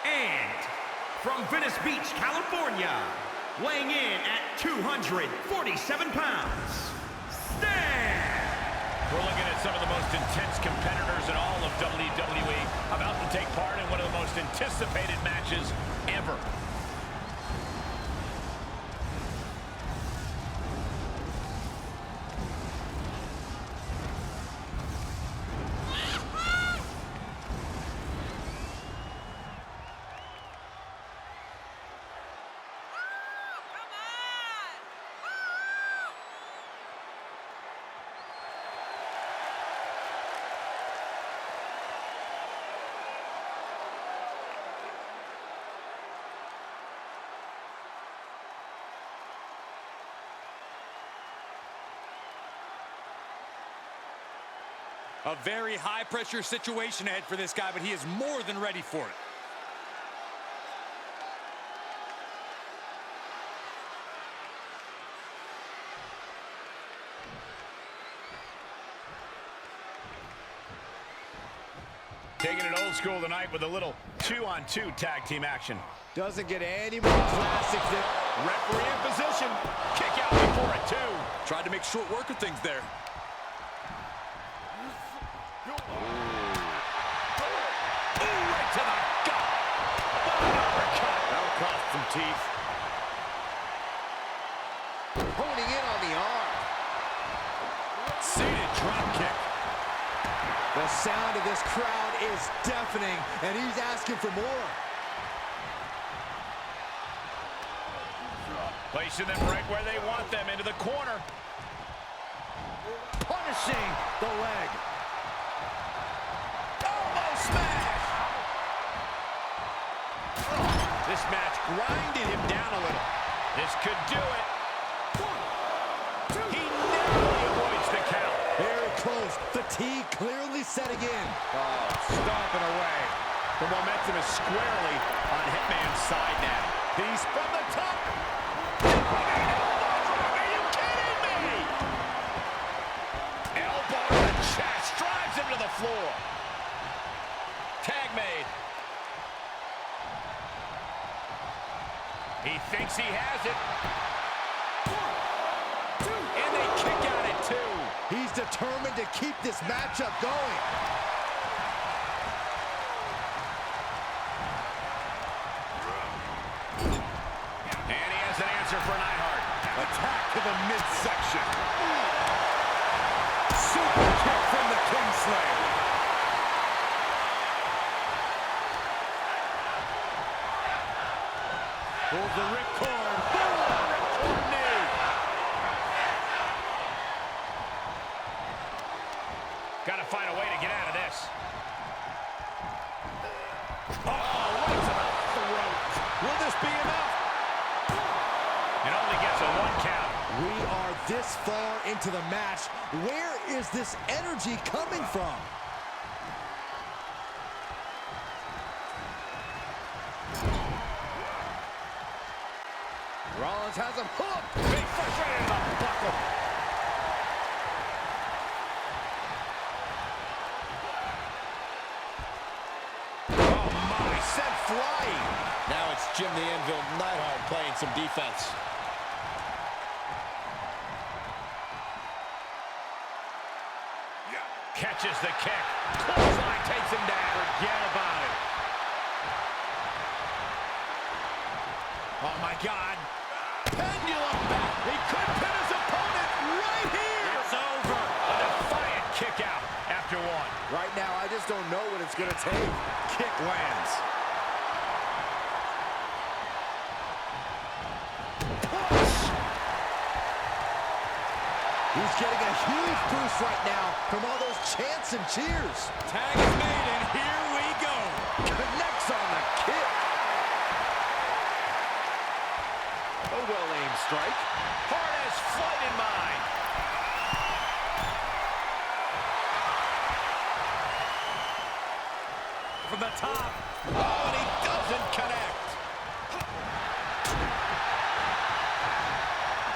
And from Venice Beach, California, weighing in at 247 pounds, Sting! We're looking at some of the most intense competitors in all of WWE about to take part in one of the most anticipated matches ever. A very high-pressure situation ahead for this guy, but he is more than ready for it. Taking it old school tonight with a little 2-on-2 tag team action. Doesn't get any more classic than... Referee in position. Kick out before it, too. Tried to make short work of things there. Right to the gut. What an uppercut. That'll cost some teeth. Honing in on the arm. Seated drop kick. The sound of this crowd is deafening, and he's asking for more. Placing them right where they want them, into the corner. Punishing the leg. Elbow smash. This match grinded him down a little. This could do it. He narrowly avoids the count. Very close. Fatigue clearly setting in. Oh, stomping away. The momentum is squarely on Hitman's side now. He's from the top. Are you kidding me? Elbow to the chest, drives him to the floor. Tag made. He thinks he has it. And they kick out at 2. He's determined to keep this matchup going. And he has an answer for Neidhart. Attack to the midsection. Super kick from the Kingslayer. Pulls the ripcord. Ripcord knee. Got to find a way to get out of this. Oh, right to the throat. Will this be enough? It only gets a 1 count. We are this far into the match. Where is this energy coming from? Rollins has him hooked. Big first right into the buckle. Oh, my. Sent flying. Now it's Jim the Anvil Neidhart playing some defense. Catches the kick. Clothesline takes him down. Forget about it. Oh, my God. Pendulum back. He could pin his opponent right here. It's over. A defiant kick out after 1. Right now, I just don't know what it's going to take. Kick lands. Push. He's getting a huge boost right now from all those chants and cheers. Tag is made, and here we go. Connects on the kick. A well-aimed strike. Hard as flight in mind. From the top. Oh, and he doesn't connect.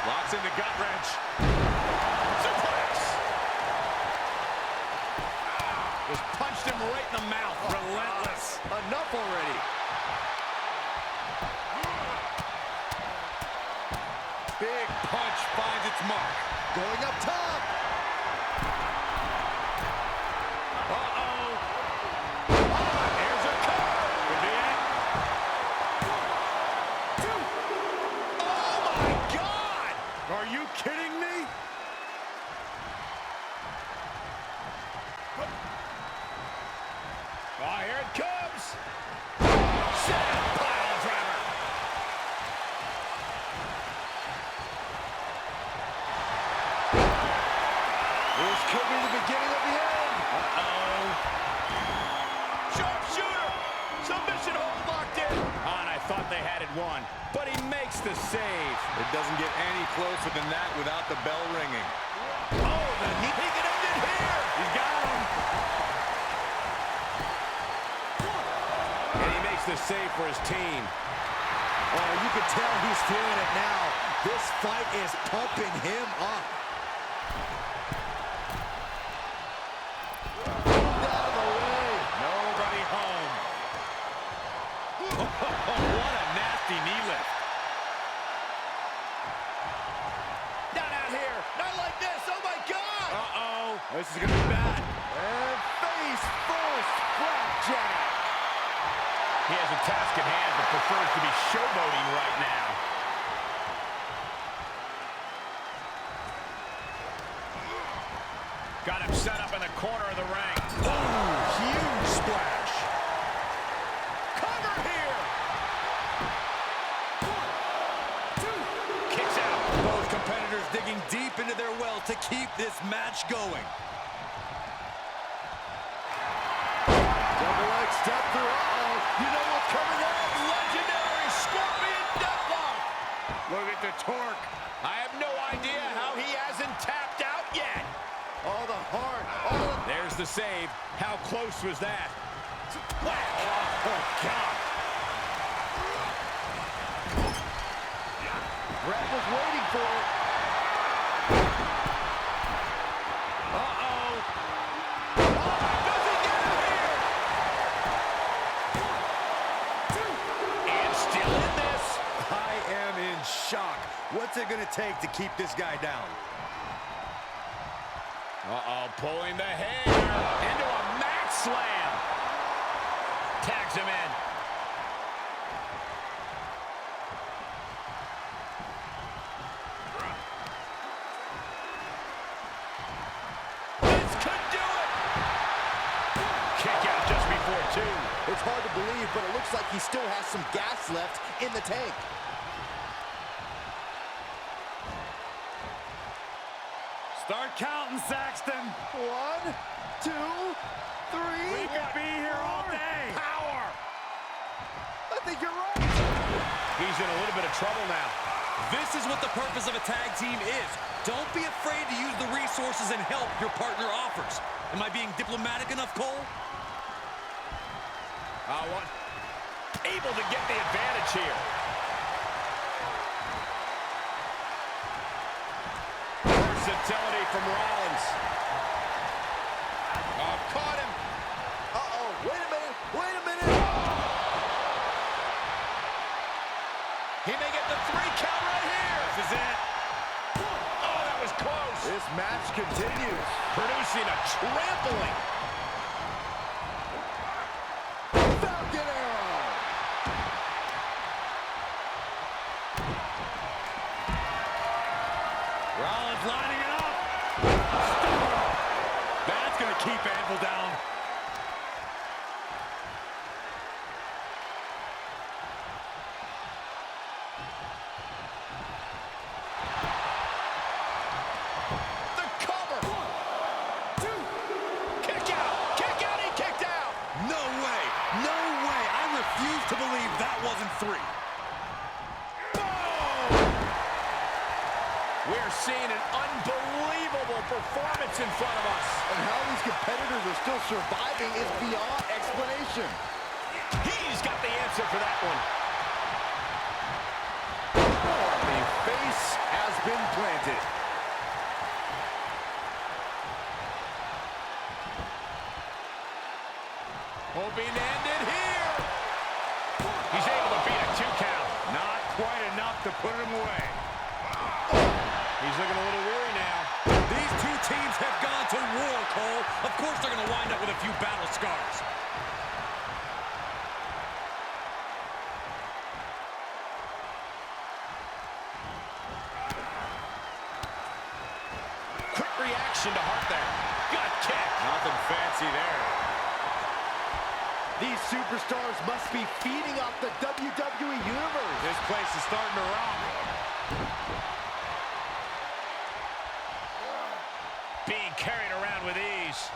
Locks in the gut wrench. Suplex. Just punched him right in the mouth. Relentless. Enough already. Big punch finds its mark. Going up top. Uh-oh. Here's a cover. Could be it. Oh, my God. Are you kidding me? Oh, here it comes. Set pile driver. This could be the beginning of the end. Uh-oh. Sharpshooter. Submission hold locked in. Oh, and I thought they had it won, but he makes the save. It doesn't get any closer than that without the bell ringing. Oh, the knee. He can end it here. here. He's got him. And he makes the save for his team. Oh, you can tell he's feeling it now. This fight is pumping him up. Out of the way. Nobody home. What a nasty knee lift. Not out here. Not like this. Oh, my God. Uh-oh. This is going to be bad. And face first. Blackjack. He has a task at hand, but prefers to be showboating right now. Got him set up in the corner of the ring. Oh, huge splash. Cover here. Kicks out. Both competitors digging deep into their well to keep this match going. Double leg step through. Uh-oh. You know what's coming up. Legendary Scorpion Deathlock. Look at the torque. I have no idea how he hasn't tapped out yet. All the heart. All the... There's the save. How close was that? Whack. Oh, God. Brett was waiting for it. Uh-oh. Does he get him here? And still in this. I am in shock. What's it going to take to keep this guy down? Uh-oh, pulling the hair into a mat slam. Tags him in. This could do it. Kick out just before two. It's hard to believe, but it looks like he still has some gas left in the tank. Start counting, Saxton. 1, 2, 3. We could be here all day. Power. I think you're right. He's in a little bit of trouble now. This is what the purpose of a tag team is. Don't be afraid to use the resources and help your partner offers. Am I being diplomatic enough, Cole? Able to get the advantage here. Versatility from Rollins. Oh, caught him. Uh-oh. Wait a minute. Wait a minute. He may get the 3 count right here. This is it. Oh, that was close. This match continues. Producing a trampling. Falcon Arrow. Rollins lining it up. That's going to keep Anvil down. The cover. 1, 2. Kick out. Kick out. He kicked out. No way. No way. I refuse to believe that wasn't 3. We're seeing an unbelievable performance in front of us. And how these competitors are still surviving is beyond explanation. He's got the answer for that one. The face has been planted. Hoping to end it here. He's able to beat a 2 count. Not quite enough to put him away. He's looking a little weary now. These two teams have gone to war, Cole. Of course they're going to wind up with a few battle scars. Quick reaction to Hart there. Good kick. Nothing fancy there. These superstars must be feeding off the WWE Universe. This place is starting to rock. Being carried around with ease.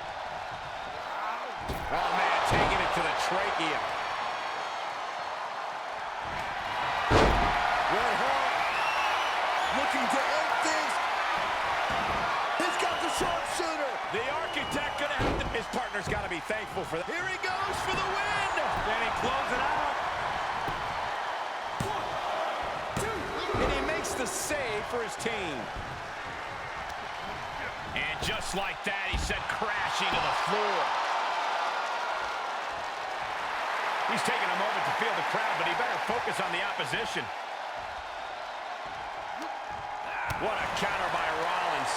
Oh, man, taking it to the trachea. Red Hart looking to end things. He's got the sharpshooter. The partner's got to be thankful for that. Here he goes for the win. Then he closes it out. And he makes the save for his team. And just like that, he sent crashing to the floor. He's taking a moment to feel the crowd, but he better focus on the opposition. What a counter by Rollins.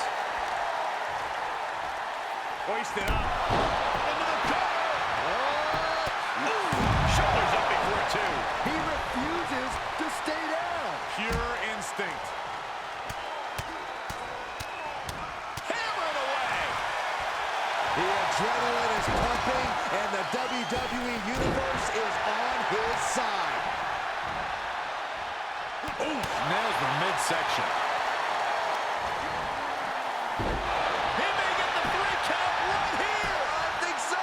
Hoisted up. Into the cover. Shoulders up before two. He refuses to stay down. Pure instinct. Hammered away. The adrenaline is pumping, and the WWE Universe is on his side. Oof, nails the midsection. He may get the 3 count right here. I think so.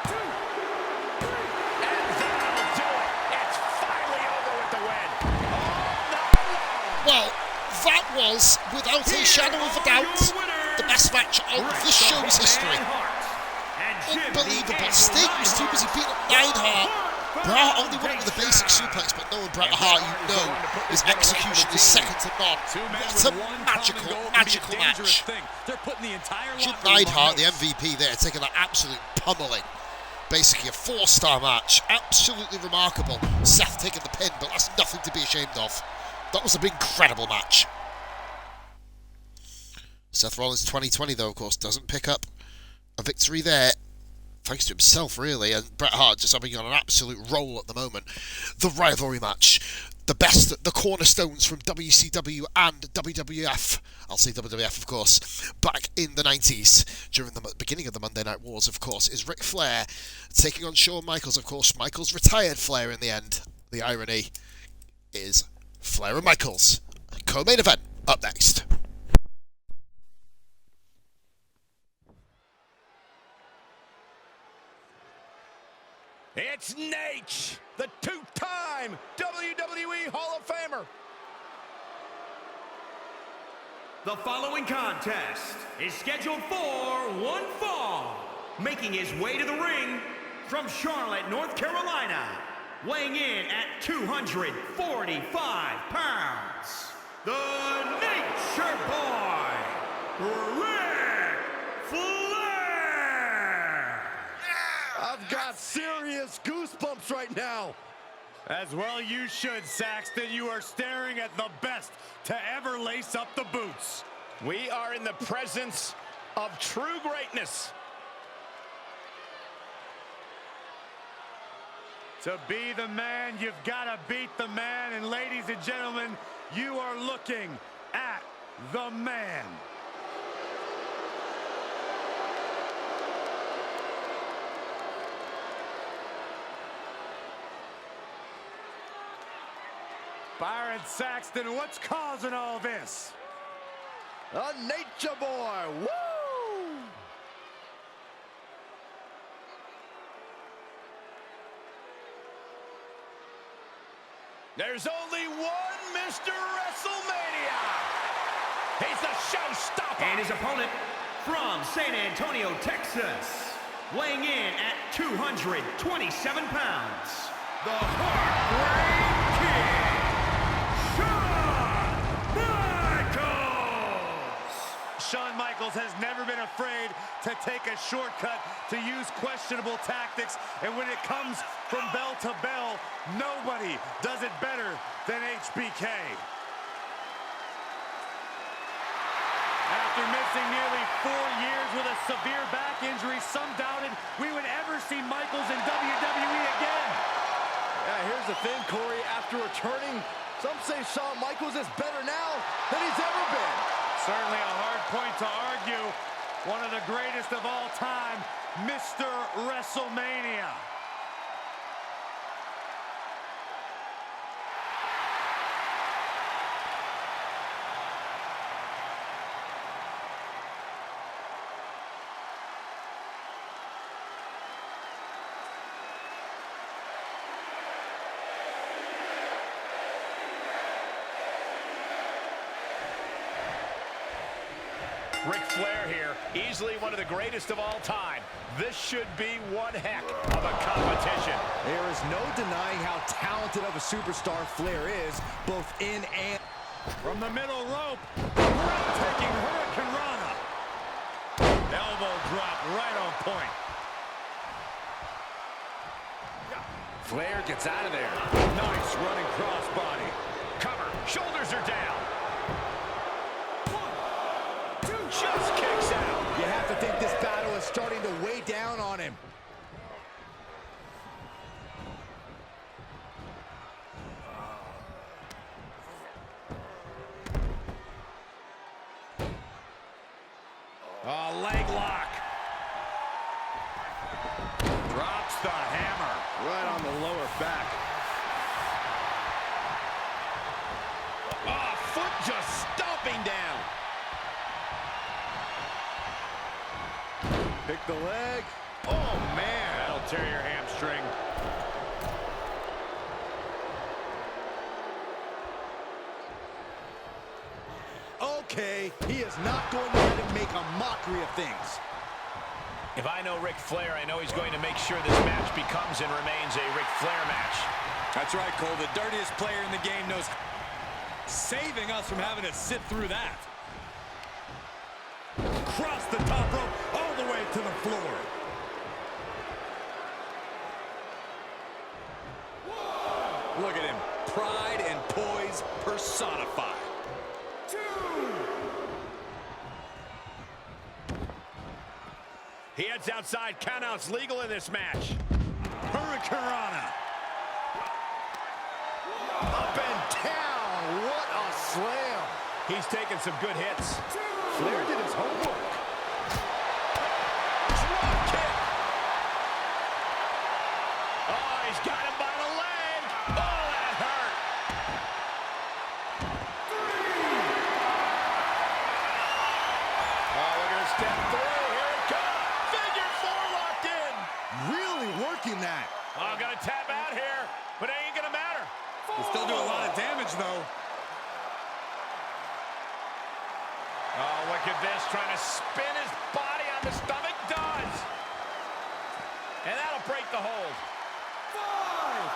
2, 3. And that'll do it. It's finally over with the win. Well, that was, without a shadow of a doubt, the best match of this show's history. Unbelievable. Sting was too busy beating up Neidhart. Bret Hart only won it with a basic suplex, but knowing Bret Hart, you know his execution is second to none. What a magical, magical match. They're putting the entire Jim Neidhart, the MVP there, taking that absolute pummeling. Basically a 4-star match. Absolutely remarkable. Seth taking the pin, but that's nothing to be ashamed of. That was an incredible match. Seth Rollins 2020, though, of course, doesn't pick up a victory there. Thanks to himself, really, and Bret Hart just having on an absolute roll at the moment. The rivalry match, the best, the cornerstones from WCW and WWF. I'll say WWF, of course, back in the 90s, during the beginning of the Monday Night Wars, of course, is Ric Flair taking on Shawn Michaels, of course. Michaels retired Flair in the end. The irony is Flair and Michaels. Co-main event, up next. It's Nate, the 2-time WWE Hall of Famer. The following contest is scheduled for one fall. Making his way to the ring from Charlotte, North Carolina, weighing in at 245 pounds, the Nature Boy, Ric Flair! I've got serious goosebumps right now. As well you should, Saxton. You are staring at the best to ever lace up the boots. We are in the presence of true greatness. To be the man, you've got to beat the man. And ladies and gentlemen, you are looking at the man. Byron Saxton, what's causing all this? The Nature Boy, woo! There's only one Mr. WrestleMania. He's the showstopper. And his opponent from San Antonio, Texas, weighing in at 227 pounds, the Heartbreak Kid, Shawn Michaels! Shawn Michaels has never been afraid to take a shortcut, to use questionable tactics, and when it comes from bell to bell, nobody does it better than HBK. After missing nearly 4 years with a severe back injury, some doubted we would ever see Michaels in WWE again. Yeah, here's the thing, Corey. After returning, some say Shawn Michaels is better now than he's ever been. Certainly a hard point to argue. One of the greatest of all time, Mr. WrestleMania. Ric Flair here, easily one of the greatest of all time. This should be one heck of a competition. There is no denying how talented of a superstar Flair is, both in and... From the middle rope, breathtaking Hurricane Rana. Elbow drop right on point. Flair gets out of there. Nice running crossbody. Cover, shoulders are down. 1, 2, just kicks out. You have to think this battle is starting to weigh down on him. Leg lock. Drops the hammer. Right on the lower back. Oh, foot just stomping down. Pick the leg. Oh, man. That'll tear your hamstring. Okay, he is not going to let him make a mockery of things. If I know Ric Flair, I know he's going to make sure this match becomes and remains a Ric Flair match. That's right, Cole. The dirtiest player in the game knows, saving us from having to sit through that. Cross the top rope all the way to the floor. Look at him. Pride and poise personified. He heads outside. Countouts legal in this match. Hurricane Rana. Up and down. What a slam. He's taking some good hits. Flair did his homework. Drop kick. Oh, he's got him by the leg. Oh, that hurt. 3. Oh, look at her step through. Here it comes. Figure 4 locked in. Really working that. Oh, gonna tap out here, but it ain't gonna matter. He'll still do a lot of damage, though. Oh, look at this, trying to spin his body on the stomach. Does. And that'll break the hold. 5.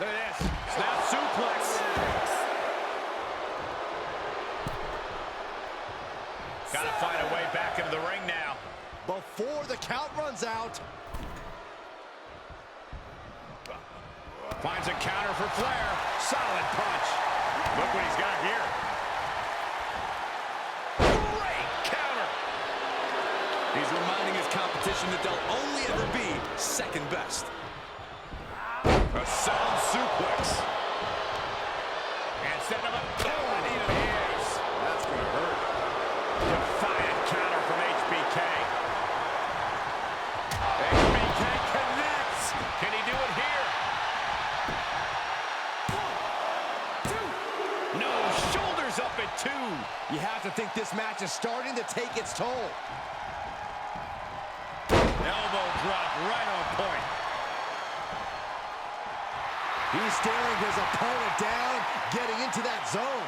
Look at this. Snap suplex. Gotta find a way back into the ring now. Before the count runs out. Finds a counter for Flair. Solid punch. Look what he's got here. Great counter. He's reminding his competition that they'll only ever be second best. A sound suplex. And set him up. Oh, and even is. That's going to hurt. Defiant counter from HBK. HBK connects. Can he do it here? 1, 2. No, shoulders up at 2. You have to think this match is starting to take its toll. Elbow drop right on point. He's staring his opponent down, getting into that zone.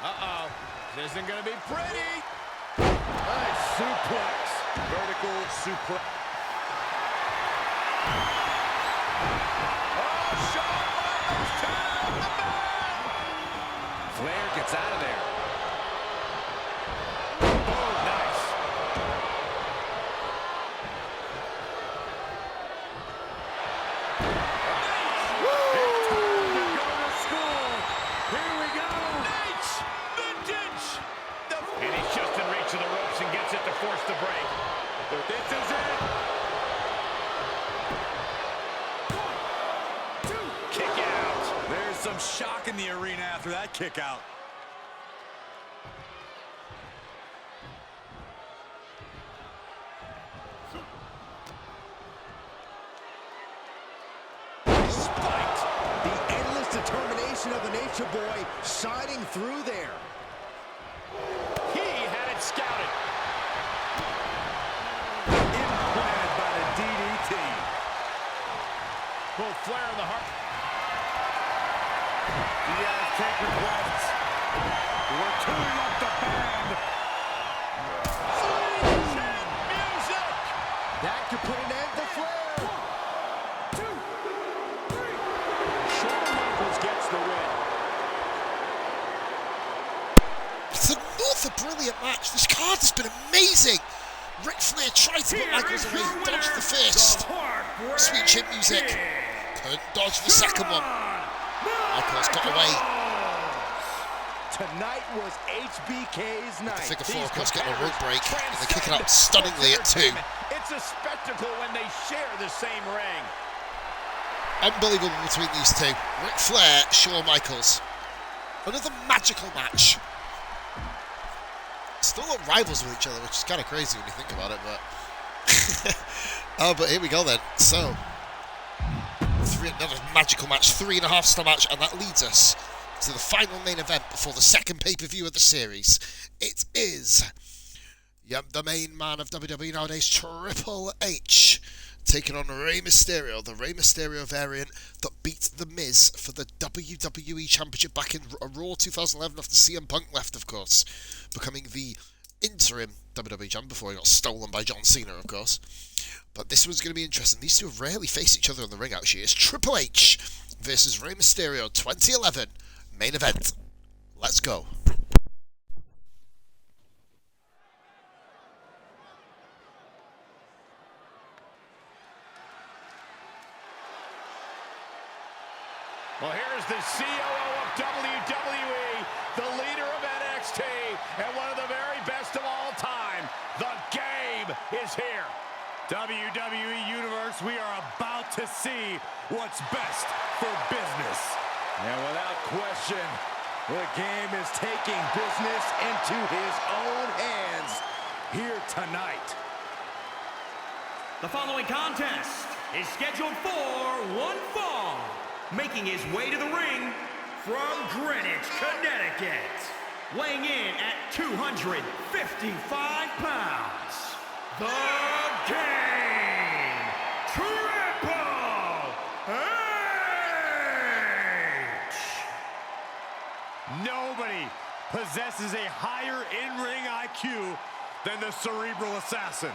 Uh-oh. This isn't going to be pretty. Nice suplex. Vertical suplex. Oh, Shawn Michaels turn the bell. Flair gets out of there. Oh, nice. Here we go. Nice. Vintage. And he's just in reach of the ropes and gets it to force the break. This is it. 1, 2. Kick out. There's some shock in the arena after that kick out. Spiked. The endless determination of the Nature Boy shining through there. He had it scouted. Implanted by the DDT. take requests. We're tuning up the band. Music! That could put an end to Flair. 1, 2, 3. Shawn Michaels gets the win. It's another brilliant match. This card has been amazing. Ric Flair tried to put Michaels away, dodged the first. Sweet chin music. Couldn't dodge the second one. Michaels got away. Tonight was HBK's night. The figure four, of course, getting a rope break, and they're kicking out stunningly at 2. It's a spectacle when they share the same ring. Unbelievable between these two. Ric Flair, Shawn Michaels. Another magical match. Still not rivals with each other, which is kind of crazy when you think about it, but... but here we go then. So, another magical match, 3.5-star match, and that leads us to the final main event before the second pay-per-view of the series. It is the main man of WWE nowadays, Triple H, taking on Rey Mysterio, the Rey Mysterio variant that beat The Miz for the WWE Championship back in Raw 2011 after CM Punk left, of course, becoming the interim WWE champ before he got stolen by John Cena, of course. But this was going to be interesting. These two have rarely faced each other in the ring, actually. It's Triple H versus Rey Mysterio 2011 main event. Let's go. Well, here's the COO of WWE, the leader of NXT, and one of the very best of all time. The game is here. WWE Universe, we are about to see what's best for business. And without question, the game is taking business into his own hands here tonight. The following contest is scheduled for one fall. Making his way to the ring from Greenwich, Connecticut. Weighing in at 255 pounds. The Game, Triple H! Nobody possesses a higher in-ring IQ than the Cerebral Assassin.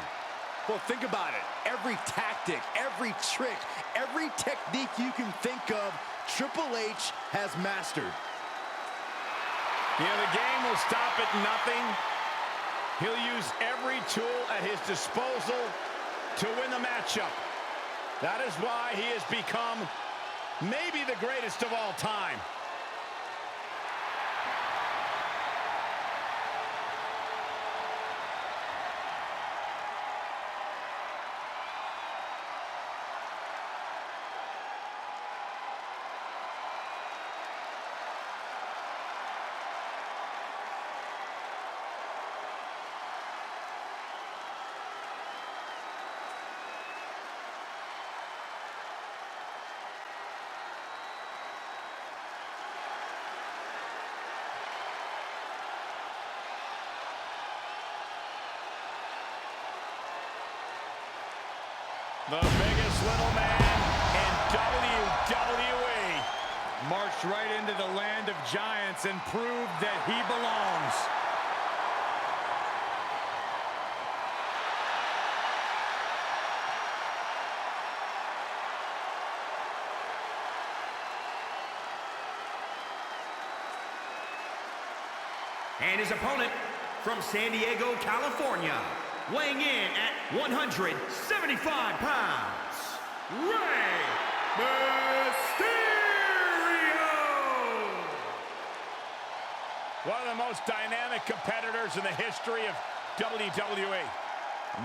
Well, think about it. Every tactic, every trick, every technique you can think of, Triple H has mastered. You know, the game will stop at nothing. He'll use every tool at his disposal to win the matchup. That is why he has become maybe the greatest of all time. The biggest little man in WWE Marched right into the land of giants and proved that he belongs. And his opponent from San Diego, California, weighing in at 175 pounds, Rey Mysterio! One of the most dynamic competitors in the history of WWE.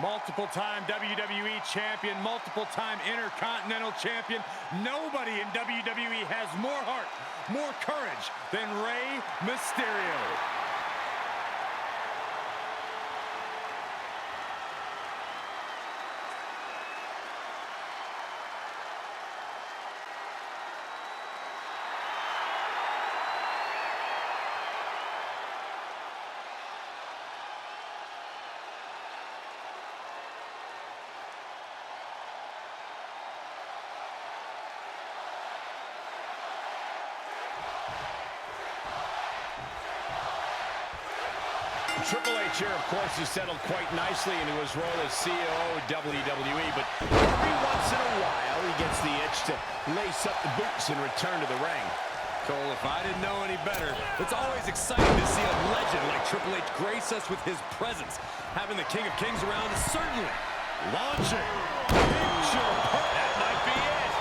Multiple-time WWE champion, multiple-time Intercontinental champion. Nobody in WWE has more heart, more courage than Rey Mysterio. Triple H here, of course, has settled quite nicely into his role as CEO of WWE, but every once in a while he gets the itch to lace up the boots and return to the ring. Cole, if I didn't know any better, it's always exciting to see a legend like Triple H grace us with his presence. Having the King of Kings around is certainly launching. That might be it.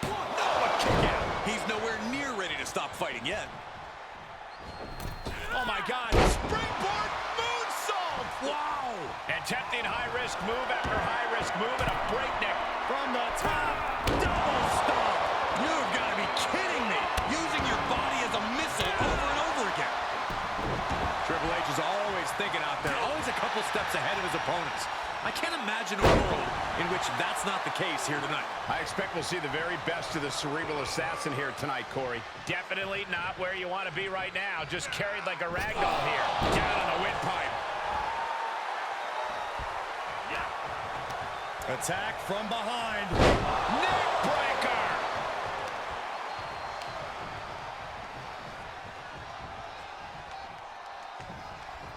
Oh, a kick out. He's nowhere near ready to stop fighting yet. Oh my God, springboard moonsault! Wow! Attempting high-risk move after high-risk move and a breakneck from the top. Double stomp! You've got to be kidding me! Using your body as a missile over and over again. Triple H is always thinking out there, always a couple steps ahead of his opponents. I can't imagine a world in which that's not the case here tonight. I expect we'll see the very best of the cerebral assassin here tonight, Corey. Definitely not where you want to be right now. Just carried like a ragdoll here. Down on the windpipe. Attack from behind. Neck breaker!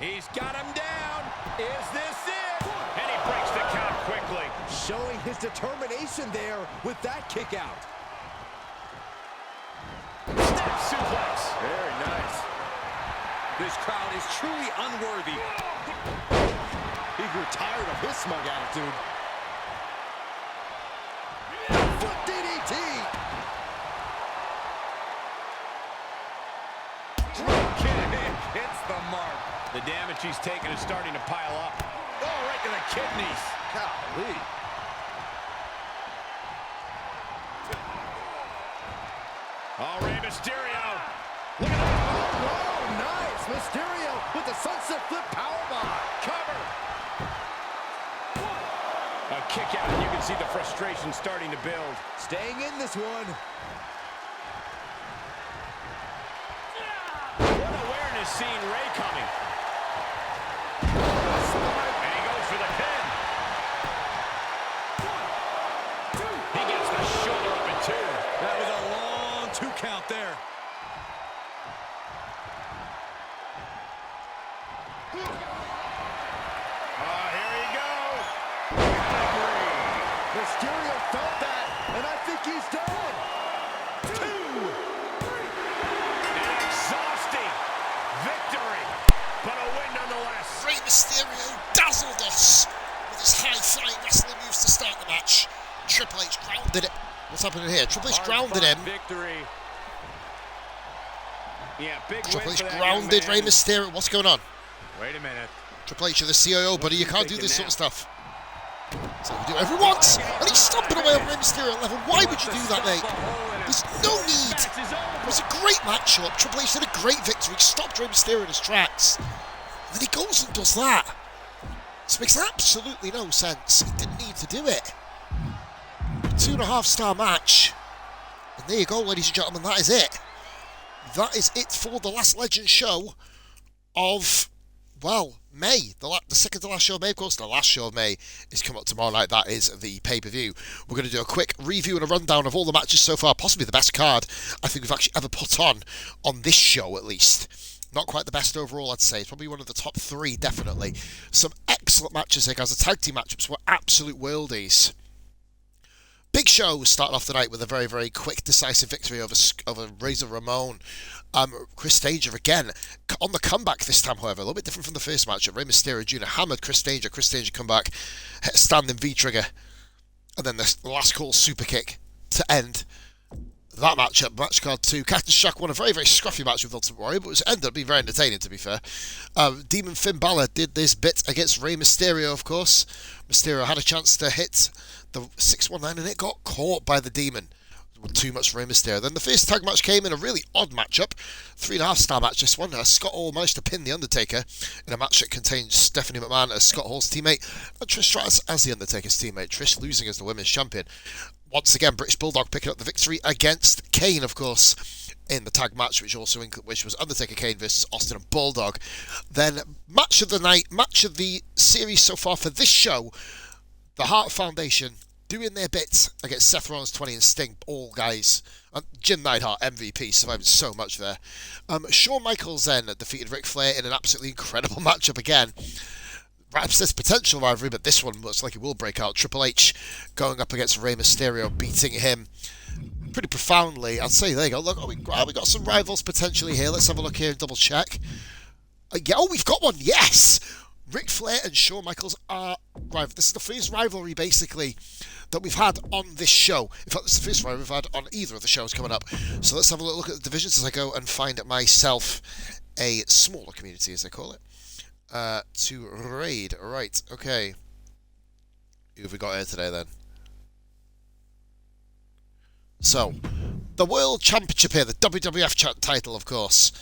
He's got him down. Is this it? And he breaks the count quickly. Showing his determination there with that kick out. Snap suplex. Very nice. This crowd is truly unworthy. He grew tired of his smug attitude. Foot DDT. Drop kick. Hits the mark. The damage he's taken is starting to pile up. Oh, right to the kidneys. Golly. Oh, Rey Mysterio. Look at that. Oh, nice. Mysterio with the sunset flip powerbomb. Cover. A kick out, and you can see the frustration starting to build. Staying in this one. What awareness seeing Rey coming. And he goes for the pin. He gets the shoulder up in two. That was a long 2 count there. Here he goes. Mysterio felt that, and I think he's done. 2. An exhausting victory, but a win nonetheless. Rey Mysterio dazzled us with his high-flying wrestling moves to start the match. Triple H grounded it. What's happening here? Triple H grounded him. Victory. Yeah, big Triple win H for that grounded young Rey man. Mysterio. What's going on? Wait a minute. Triple H, you're the CIO, buddy. You can't do this sort of now? stuff. So you do whatever he wants. And he's stomping away on Rey Mysterio at level. Why would you do that, mate? There's no need. It was a great matchup. Triple H had a great victory. Stopped Rey Mysterio in his tracks. And then he goes and does that. This makes absolutely no sense. He didn't need to do it. 2.5-star match. And there you go, ladies and gentlemen. That is it. That is it for the Last Legend show of, well, May. The second to last show of May, of course. The last show of May is coming up tomorrow night. That is the pay-per-view. We're going to do a quick review and a rundown of all the matches so far. Possibly the best card I think we've actually ever put on this show, at least. Not quite the best overall, I'd say. It's probably one of the top 3, definitely. Some excellent matches here, guys. The tag team matchups were absolute worldies. Big Show started off the night with a very, very quick, decisive victory over Razor Ramon. Chris Danger, again, on the comeback this time, however. A little bit different from the first matchup. Rey Mysterio Jr. hammered Chris Danger. Chris Danger come back, hit a standing V-trigger. And then the last call super kick to end that matchup. Match card 2. Cactus Jack won a very, very scruffy match with Ultimate Warrior, but it ended up being very entertaining, to be fair. Demon Finn Balor did this bit against Rey Mysterio, of course. Mysterio had a chance to hit the 619 and it got caught by the Demon. Too much for Rey Mysterio. Then the first tag match came in a really odd matchup. 3.5-star match, this one. Scott Hall managed to pin The Undertaker in a match that contained Stephanie McMahon as Scott Hall's teammate and Trish Stratus as The Undertaker's teammate. Trish losing as the women's champion. Once again, British Bulldog picking up the victory against Kane, of course, in the tag match, which was Undertaker Kane versus Austin and Bulldog. Then match of the night, match of the series so far for this show, the Hart Foundation doing their bit against Seth Rollins 20 and Sting, all guys. Jim Neidhart, MVP, surviving so much there. Shawn Michaels then defeated Ric Flair in an absolutely incredible matchup again. Says potential rivalry, but this one looks like it will break out. Triple H going up against Rey Mysterio, beating him pretty profoundly. I'd say, there you go. Look, we got some rivals potentially here. Let's have a look here and double check. Yeah, oh, we've got one. Yes, Ric Flair and Shawn Michaels are rivals. This is the first rivalry basically that we've had on this show. In fact, it's the first rivalry we've had on either of the shows coming up. So let's have a look at the divisions as I go and find myself a smaller community, as they call it. To raid. Right, okay. Who have we got here today then? So, the World Championship here, the WWF title, of course.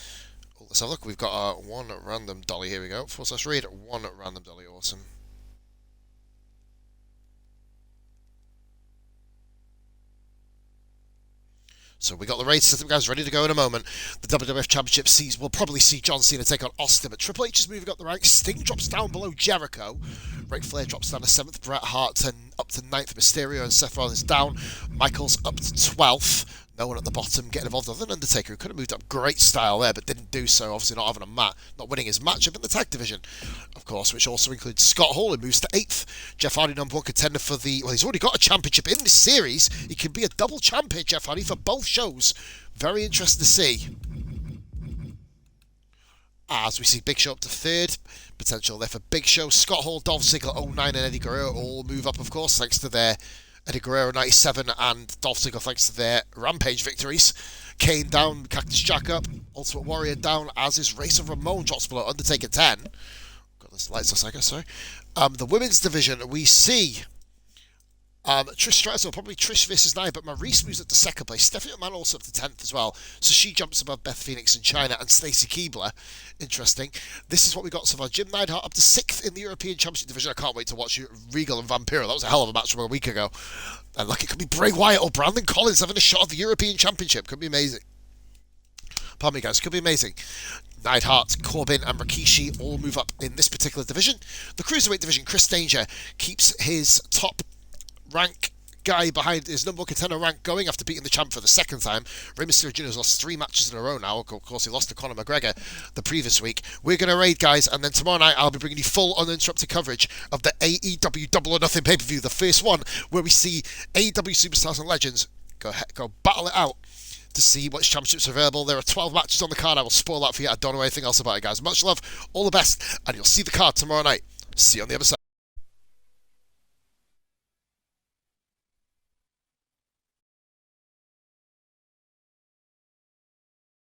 Oh, let's have a look. We've got one random dolly. Here we go. Let's raid one random dolly. Awesome. So we got the raid system, guys, ready to go in a moment. The WWF Championship will probably see John Cena take on Austin, but Triple H is moving up the ranks. Sting drops down below Jericho. Ric Flair drops down to 7th. Bret Hart up to 9th. Mysterio and Seth Rollins down. Michaels up to 12th. No one at the bottom getting involved other than Undertaker, who could have moved up great style there, but didn't do so. Obviously not having a not winning his matchup in the tag division, of course, which also includes Scott Hall, who moves to 8th. Jeff Hardy, number 1 contender for the... Well, he's already got a championship in this series. He can be a double champion, Jeff Hardy, for both shows. Very interesting to see. As we see Big Show up to 3rd. Potential there for Big Show. Scott Hall, Dolph Ziggler, 09, and Eddie Guerrero all move up, of course, thanks to their... Eddie Guerrero 97 and Dolph Ziggler thanks to their Rampage victories. Kane down, Cactus Jack up, Ultimate Warrior down, as is Razor Ramon drops below Undertaker 10. Got this lights a second, sorry. The women's division, we see Trish Stratus, or probably Trish versus Nia, but Maurice moves up to 2nd place. Stephanie McMahon also up to 10th as well. So she jumps above Beth Phoenix in China and Stacy Keibler. Interesting. This is what we got so far. Jim Neidhart up to 6th in the European Championship division. I can't wait to watch Regal and Vampiro. That was a hell of a match from a week ago. And look, it could be Bray Wyatt or Brandon Collins having a shot at the European Championship. Could be amazing. Pardon me, guys. Could be amazing. Neidhart, Corbin and Rikishi all move up in this particular division. The Cruiserweight division, Chris Danger keeps his top rank guy behind his number 1 contender rank going after beating the champ for the 2nd time. Rey Mysterio Jr. has lost 3 matches in a row now. Of course, he lost to Conor McGregor the previous week. We're going to raid, guys, and then tomorrow night I'll be bringing you full uninterrupted coverage of the AEW Double or Nothing pay-per-view, the first one where we see AEW Superstars and Legends go battle it out to see which championships are available. There are 12 matches on the card. I will spoil that for you. I don't know anything else about it, guys. Much love, all the best, and you'll see the card tomorrow night. See you on the other side.